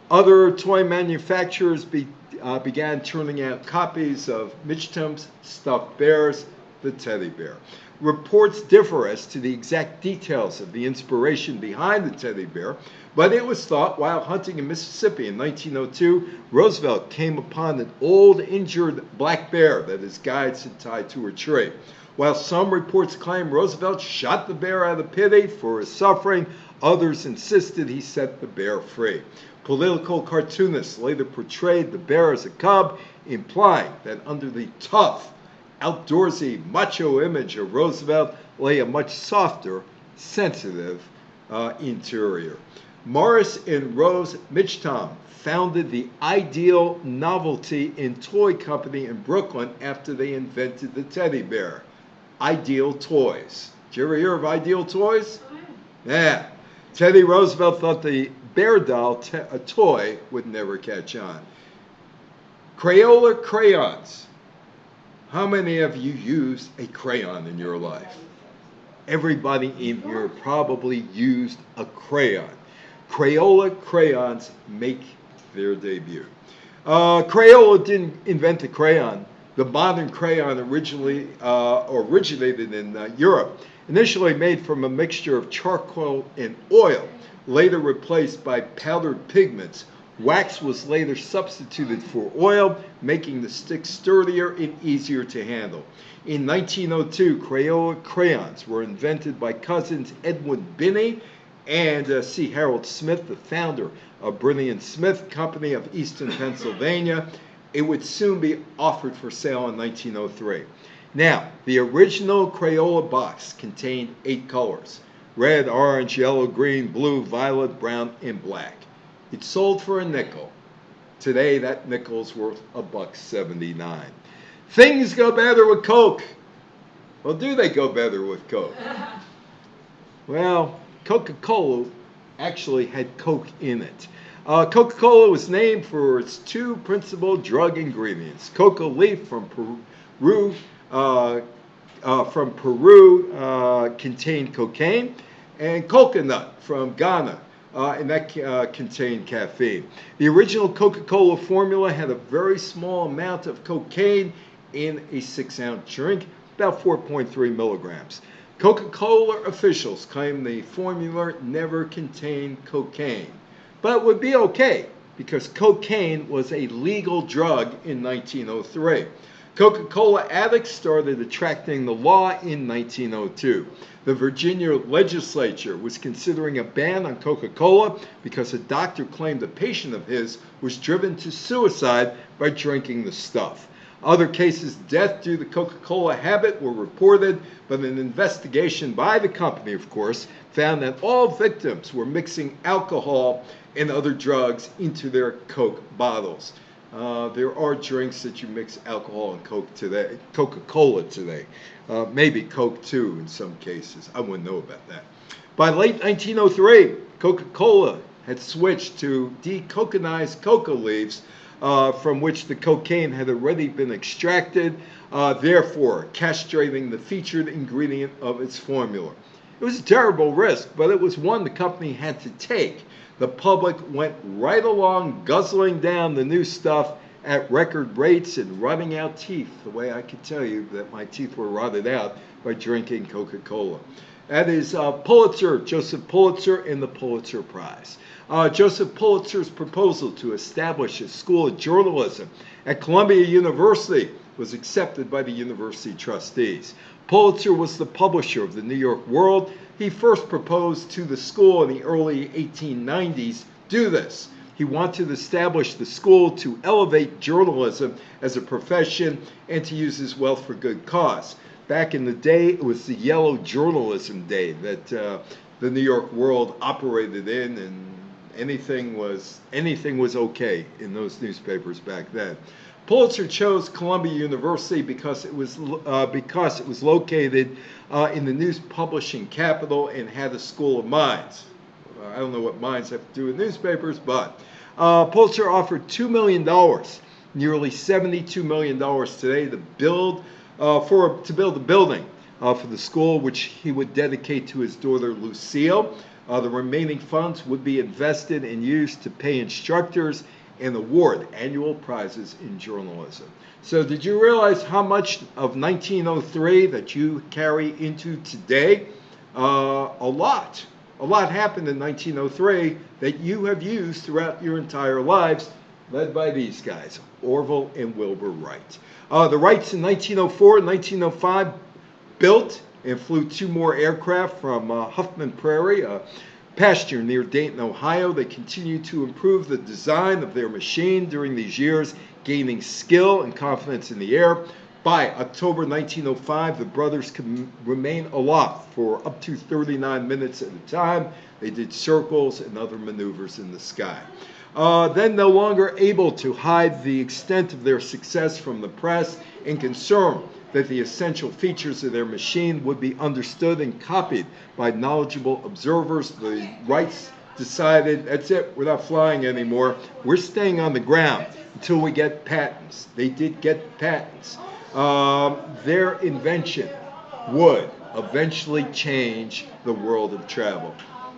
Other toy manufacturers began turning out copies of Mitchtom's stuffed bears, the teddy bear. Reports differ as to the exact details of the inspiration behind the teddy bear, but it was thought while hunting in Mississippi in 1902, Roosevelt came upon an old injured black bear that his guides had tied to a tree. While some reports claim Roosevelt shot the bear out of pity for his suffering, others insisted he set the bear free. Political cartoonists later portrayed the bear as a cub, implying that under the tough, outdoorsy, macho image of Roosevelt lay a much softer, sensitive interior. Morris and Rose Mitchtom founded the Ideal Novelty and Toy Company in Brooklyn after they invented the teddy bear. Ideal Toys. Did you ever hear of Ideal Toys? Yeah. Teddy Roosevelt thought the bear doll, a toy, would never catch on. Crayola crayons. How many of you used a crayon in your life? Everybody in here probably used a crayon. Crayola crayons make their debut. Crayola didn't invent the crayon. The modern crayon originated in Europe, initially made from a mixture of charcoal and oil, later replaced by powdered pigments. Wax was later substituted for oil, making the stick sturdier and easier to handle. In 1902, Crayola crayons were invented by cousins Edwin Binney and C. Harold Smith, the founder of Binney and Smith Company of Easton, Pennsylvania. It would soon be offered for sale in 1903. Now, the original Crayola box contained 8 colors: red, orange, yellow, green, blue, violet, brown, and black. It sold for a nickel. Today, that nickel's worth $1.79. Things go better with Coke. Well, do they go better with Coke? Well, Coca-Cola actually had Coke in it. Coca-Cola was named for its 2 principal drug ingredients: coca leaf from Peru contained cocaine, and coconut from Ghana, and that contained caffeine. The original Coca-Cola formula had a very small amount of cocaine in a 6-ounce drink, about 4.3 milligrams. Coca-Cola officials claim the formula never contained cocaine, but would be okay because cocaine was a legal drug in 1903. Coca-Cola addicts started attracting the law in 1902. The Virginia legislature was considering a ban on Coca-Cola because a doctor claimed a patient of his was driven to suicide by drinking the stuff. Other cases of death due to the Coca-Cola habit were reported, but an investigation by the company, of course, found that all victims were mixing alcohol and other drugs into their Coke bottles. There are drinks that you mix alcohol and Coke today, Coca-Cola today. Maybe Coke too in some cases. I wouldn't know about that. By late 1903, Coca-Cola had switched to decoconized coca leaves from which the cocaine had already been extracted, therefore castrating the featured ingredient of its formula. It was a terrible risk, but it was one the company had to take. The public went right along guzzling down the new stuff at record rates and rotting out teeth, the way I could tell you that my teeth were rotted out by drinking Coca-Cola. That is Pulitzer, Joseph Pulitzer, and the Pulitzer Prize. Joseph Pulitzer's proposal to establish a school of journalism at Columbia University was accepted by the university trustees. Pulitzer was the publisher of the New York World. He first proposed to the school in the early 1890s, do this. He wanted to establish the school to elevate journalism as a profession and to use his wealth for good cause. Back in the day, it was the yellow journalism day that the New York World operated in, and anything was okay in those newspapers back then. Pulitzer chose Columbia University because it was located in the news publishing capital and had a school of mines. I don't know what mines have to do with newspapers, but Pulitzer offered $2 million, nearly $72 million today, to build a building for the school, which he would dedicate to his daughter Lucille. The remaining funds would be invested and used to pay instructors and award annual prizes in journalism. So did you realize how much of 1903 that you carry into today? A lot. A lot happened in 1903 that you have used throughout your entire lives, led by these guys, Orville and Wilbur Wright. The Wrights in 1904 and 1905 built and flew 2 more aircraft from Huffman Prairie, a pasture near Dayton, Ohio. They continued to improve the design of their machine during these years, gaining skill and confidence in the air. By October 1905, the brothers could remain aloft for up to 39 minutes at a time. They did circles and other maneuvers in the sky. Then no longer able to hide the extent of their success from the press and concerned that the essential features of their machine would be understood and copied by knowledgeable observers, the Wrights decided, that's it, we're not flying anymore. We're staying on the ground until we get patents. They did get patents. Their invention would eventually change the world of travel.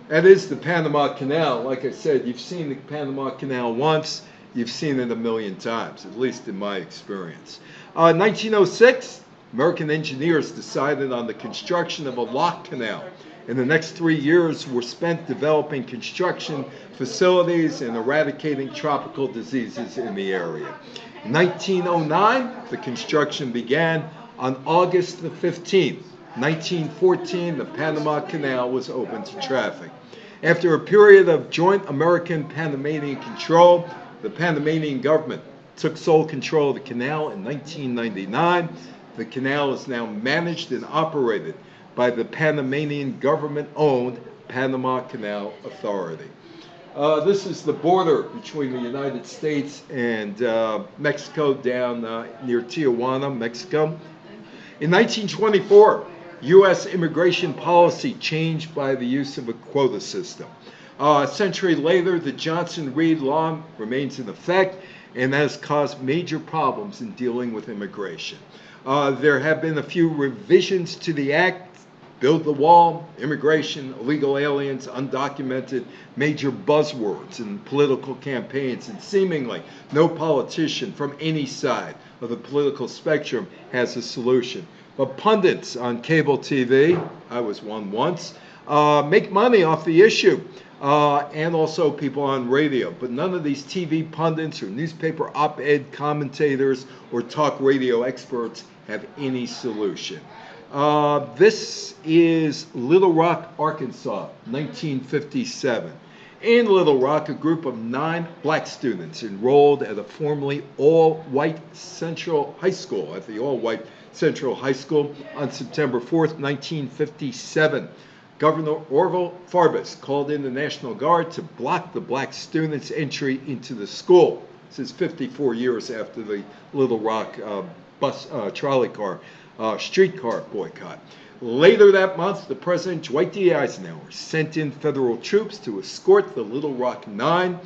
That is the Panama Canal. Like I said, you've seen the Panama Canal once, you've seen it a million times, at least in my experience. 1906, American engineers decided on the construction of a lock canal. In the next 3 years were spent developing construction facilities and eradicating tropical diseases in the area. In 1909, the construction began. On August the 15th, 1914, the Panama Canal was open to traffic. After a period of joint American-Panamanian control, the Panamanian government took sole control of the canal in 1999. The canal is now managed and operated by the Panamanian government-owned Panama Canal Authority. This is the border between the United States and Mexico down near Tijuana, Mexico. In 1924, U.S. immigration policy changed by the use of a quota system. A century later, the Johnson-Reed law remains in effect and has caused major problems in dealing with immigration. There have been a few revisions to the act. Build the wall, immigration, illegal aliens, undocumented, major buzzwords in political campaigns, and seemingly no politician from any side of the political spectrum has a solution. But pundits on cable TV, I was one once, make money off the issue, and also people on radio. But none of these TV pundits or newspaper op-ed commentators or talk radio experts have any solution. This is Little Rock, Arkansas, 1957. In Little Rock, a group of 9 black students enrolled at a formerly all-white Central High School, at the all-white Central High School on September 4th, 1957. Governor Orville Farbus called in the National Guard to block the black students' entry into the school. This is 54 years after the Little Rock trolley car, streetcar boycott. Later that month, the President Dwight D. Eisenhower sent in federal troops to escort the Little Rock Nine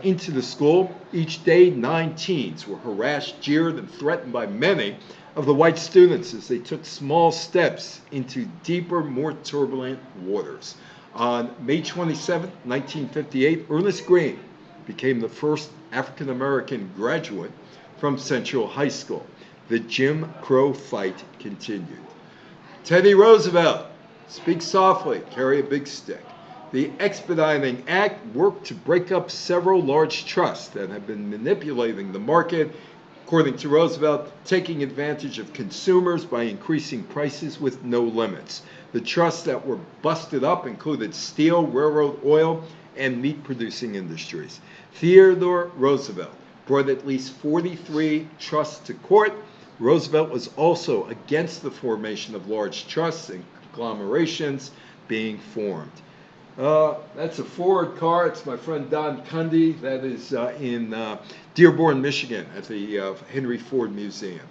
into the school. Each day, 9 teens were harassed, jeered, and threatened by many of the white students as they took small steps into deeper, more turbulent waters. On May 27, 1958, Ernest Green became the first African American graduate from Central High School. The Jim Crow fight continued. Teddy Roosevelt, speak softly, carry a big stick. The Expediting Act worked to break up several large trusts that had been manipulating the market, according to Roosevelt, taking advantage of consumers by increasing prices with no limits. The trusts that were busted up included steel, railroad, oil, and meat-producing industries. Theodore Roosevelt brought at least 43 trusts to court. Roosevelt was also against the formation of large trusts and conglomerations being formed. That's a Ford car. It's my friend Don Cundy. That is in Dearborn, Michigan at the Henry Ford Museum.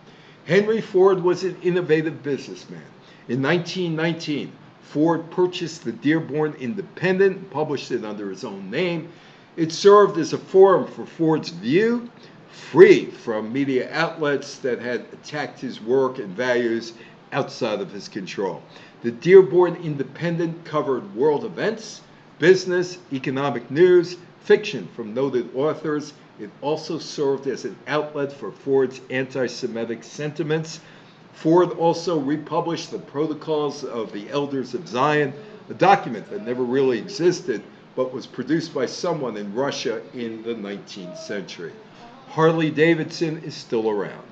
Henry Ford was an innovative businessman. In 1919, Ford purchased the Dearborn Independent and published it under his own name. It served as a forum for Ford's view, free from media outlets that had attacked his work and values outside of his control. The Dearborn Independent covered world events, business, economic news, fiction from noted authors. It also served as an outlet for Ford's anti-Semitic sentiments. Ford also republished the Protocols of the Elders of Zion, a document that never really existed but was produced by someone in Russia in the 19th century. Harley-Davidson is still around.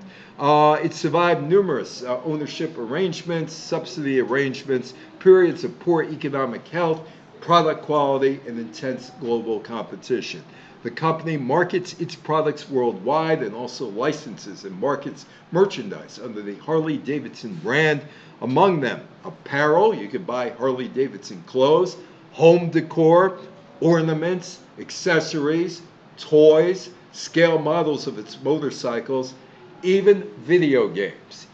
It survived numerous ownership arrangements, subsidy arrangements, periods of poor economic health, product quality, and intense global competition. The company markets its products worldwide and also licenses and markets merchandise under the Harley-Davidson brand. Among them, apparel, you can buy Harley-Davidson clothes, home decor, ornaments, accessories, toys, scale models of its motorcycles, even video games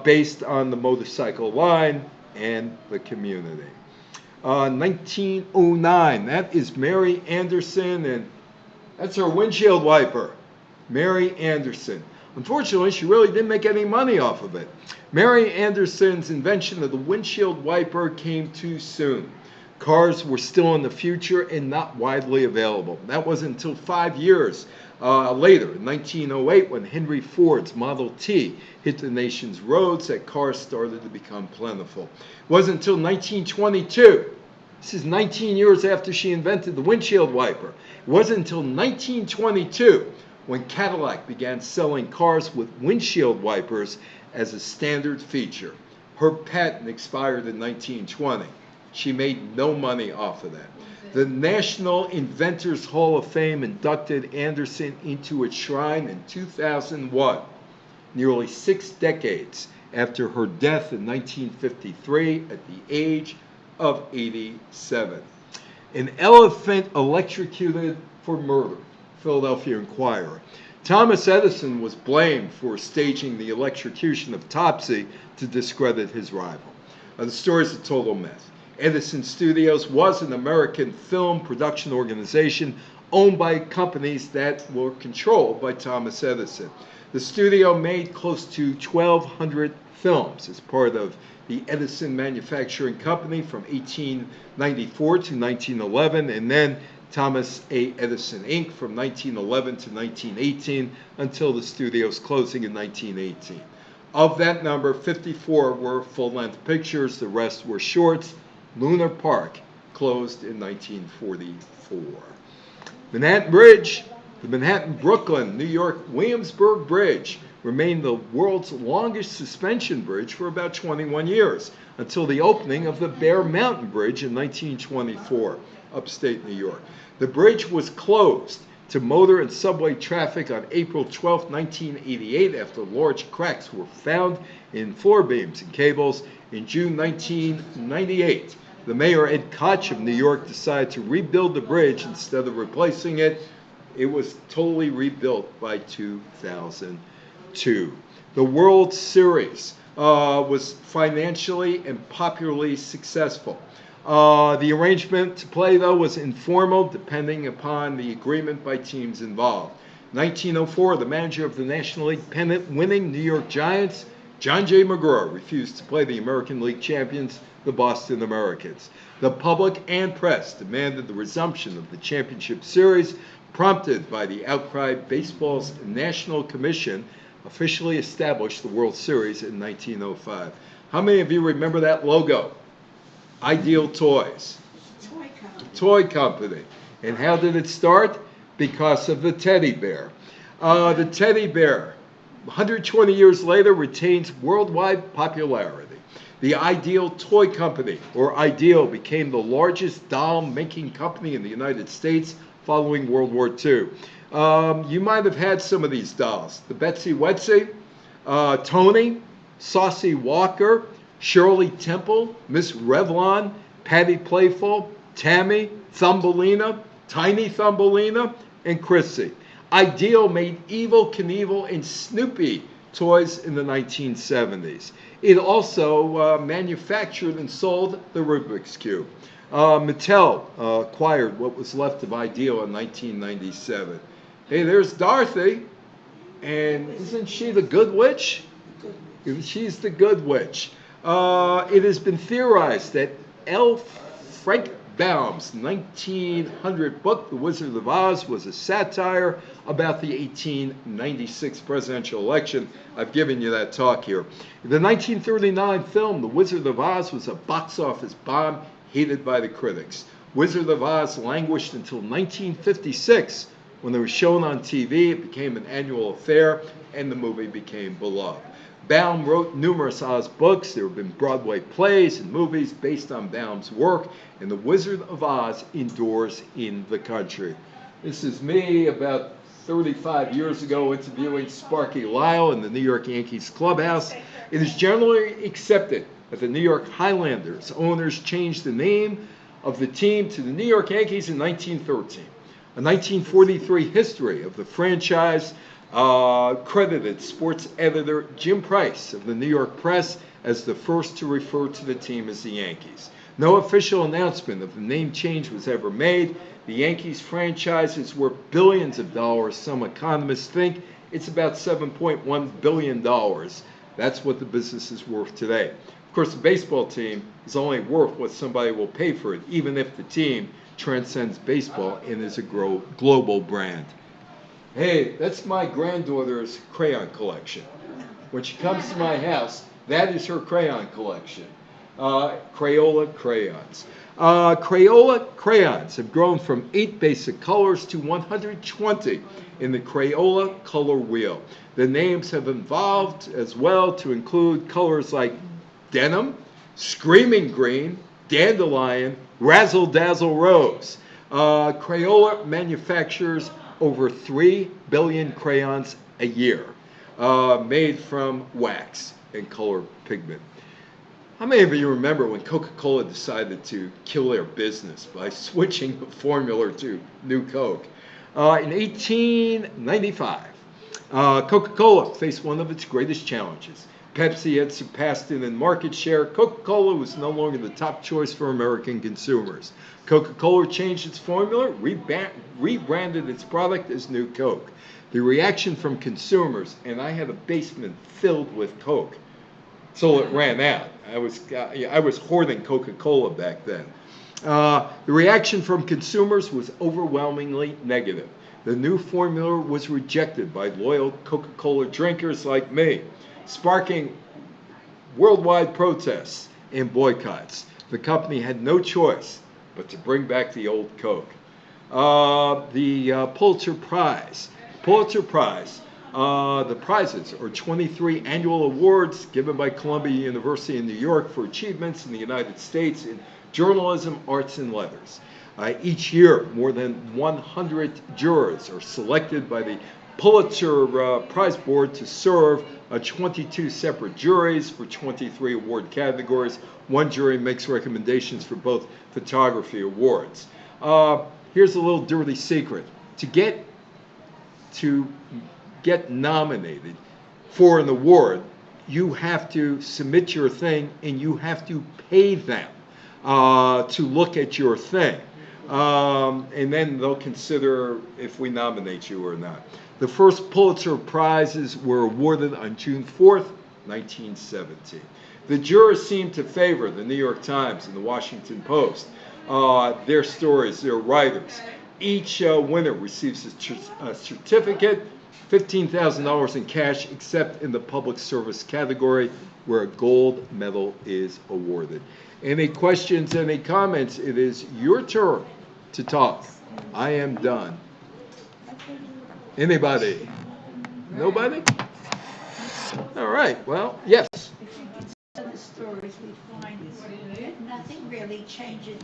based on the motorcycle line and the community. 1909, that is Mary Anderson, and that's her windshield wiper, Mary Anderson. Unfortunately, she really didn't make any money off of it. Mary Anderson's invention of the windshield wiper came too soon. Cars were still in the future and not widely available. That wasn't until 5 years later, in 1908, when Henry Ford's Model T hit the nation's roads, that cars started to become plentiful. It wasn't until 1922, this is 19 years after she invented the windshield wiper, it wasn't until 1922 when Cadillac began selling cars with windshield wipers as a standard feature. Her patent expired in 1920. She made no money off of that. The National Inventors Hall of Fame inducted Anderson into its shrine in 2001, nearly 6 decades after her death in 1953 at the age of 87. An elephant electrocuted for murder, Philadelphia Inquirer. Thomas Edison was blamed for staging the electrocution of Topsy to discredit his rival. The story is a total myth. Edison Studios was an American film production organization owned by companies that were controlled by Thomas Edison. The studio made close to 1,200 films as part of the Edison Manufacturing Company from 1894 to 1911, and then Thomas A. Edison Inc. from 1911 to 1918 until the studio's closing in 1918. Of that number, 54 were full-length pictures, the rest were shorts. Lunar Park closed in 1944. Manhattan Bridge, the Manhattan-Brooklyn, New York Williamsburg Bridge remained the world's longest suspension bridge for about 21 years, until the opening of the Bear Mountain Bridge in 1924, upstate New York. The bridge was closed to motor and subway traffic on April 12, 1988, after large cracks were found in floor beams and cables. In June 1998, the mayor, Ed Koch of New York, decided to rebuild the bridge instead of replacing it. It was totally rebuilt by 2002. The World Series was financially and popularly successful. The arrangement to play, though, was informal, depending upon the agreement by teams involved. 1904, the manager of the National League pennant-winning New York Giants, John J. McGraw, refused to play the American League champions, the Boston Americans. The public and press demanded the resumption of the championship series, prompted by the outcry. Baseball's National Commission officially established the World Series in 1905. How many of you remember that logo? Ideal Toys. Toy company. And how did it start? Because of the teddy bear. The teddy bear, 120 years later, retains worldwide popularity. The Ideal Toy Company, or Ideal, became the largest doll-making company in the United States following World War II. You might have had some of these dolls. The Betsy Wetsy, Tony, Saucy Walker, Shirley Temple, Miss Revlon, Patty Playful, Tammy, Thumbelina, Tiny Thumbelina, and Chrissy. Ideal made Evel Knievel and Snoopy toys in the 1970s. It also manufactured and sold the Rubik's Cube. Mattel acquired what was left of Ideal in 1997. Hey, there's Dorothy, and isn't she the good witch? She's the good witch. It has been theorized that L. Frank Baum's 1900 book, The Wizard of Oz, was a satire about the 1896 presidential election. I've given you that talk here. The 1939 film, The Wizard of Oz, was a box office bomb hated by the critics. Wizard of Oz languished until 1956, when it was shown on TV. It became an annual affair, and the movie became beloved. Baum wrote numerous Oz books. There have been Broadway plays and movies based on Baum's work, and The Wizard of Oz endures in the country. This is me about 35 years ago interviewing Sparky Lyle in the New York Yankees clubhouse. It is generally accepted that the New York Highlanders owners changed the name of the team to the New York Yankees in 1913. A 1943 history of the franchise credited sports editor Jim Price of the New York Press as the first to refer to the team as the Yankees. No official announcement of the name change was ever made. The Yankees franchise is worth billions of dollars. Some economists think it's about $7.1 billion. That's what the business is worth today. Of course, the baseball team is only worth what somebody will pay for it, even if the team transcends baseball and is a global brand. Hey, that's my granddaughter's crayon collection. When she comes to my house, that is her crayon collection. Crayola crayons. Crayola crayons have grown from 8 basic colors to 120 in the Crayola color wheel. The names have evolved as well to include colors like denim, screaming green, dandelion, razzle dazzle rose. Crayola manufactures over 3 billion crayons a year, made from wax and color pigment. How many of you remember when Coca-Cola decided to kill their business by switching the formula to New Coke? In 1895, Coca-Cola faced one of its greatest challenges. Pepsi had surpassed it in market share. Coca-Cola was no longer the top choice for American consumers. Coca-Cola changed its formula, rebranded its product as New Coke. The reaction from consumers, and I had a basement filled with Coke, so it ran out. I was hoarding Coca-Cola back then. The reaction from consumers was overwhelmingly negative. The new formula was rejected by loyal Coca-Cola drinkers like me, sparking worldwide protests and boycotts. The company had no choice but to bring back the old Coke. The Pulitzer Prize The prizes are 23 annual awards given by Columbia University in New York for achievements in the United States in journalism, arts, and letters. Each year, more than 100 jurors are selected by the Pulitzer Prize Board to serve 22 separate juries for 23 award categories. One jury makes recommendations for both photography awards. Here's a little dirty secret. To get nominated for an award, you have to submit your thing and you have to pay them to look at your thing. And then they'll consider if we nominate you or not. The first Pulitzer Prizes were awarded on June 4th, 1917. The jurors seemed to favor the New York Times and the Washington Post. Their stories, their writers. Each winner receives a certificate, $15,000 in cash, except in the public service category where a gold medal is awarded. Any questions, any comments? It is your turn to talk. I am done. Anybody? Nobody? All right. Well, yes. If you consider the stories, we find that nothing really changes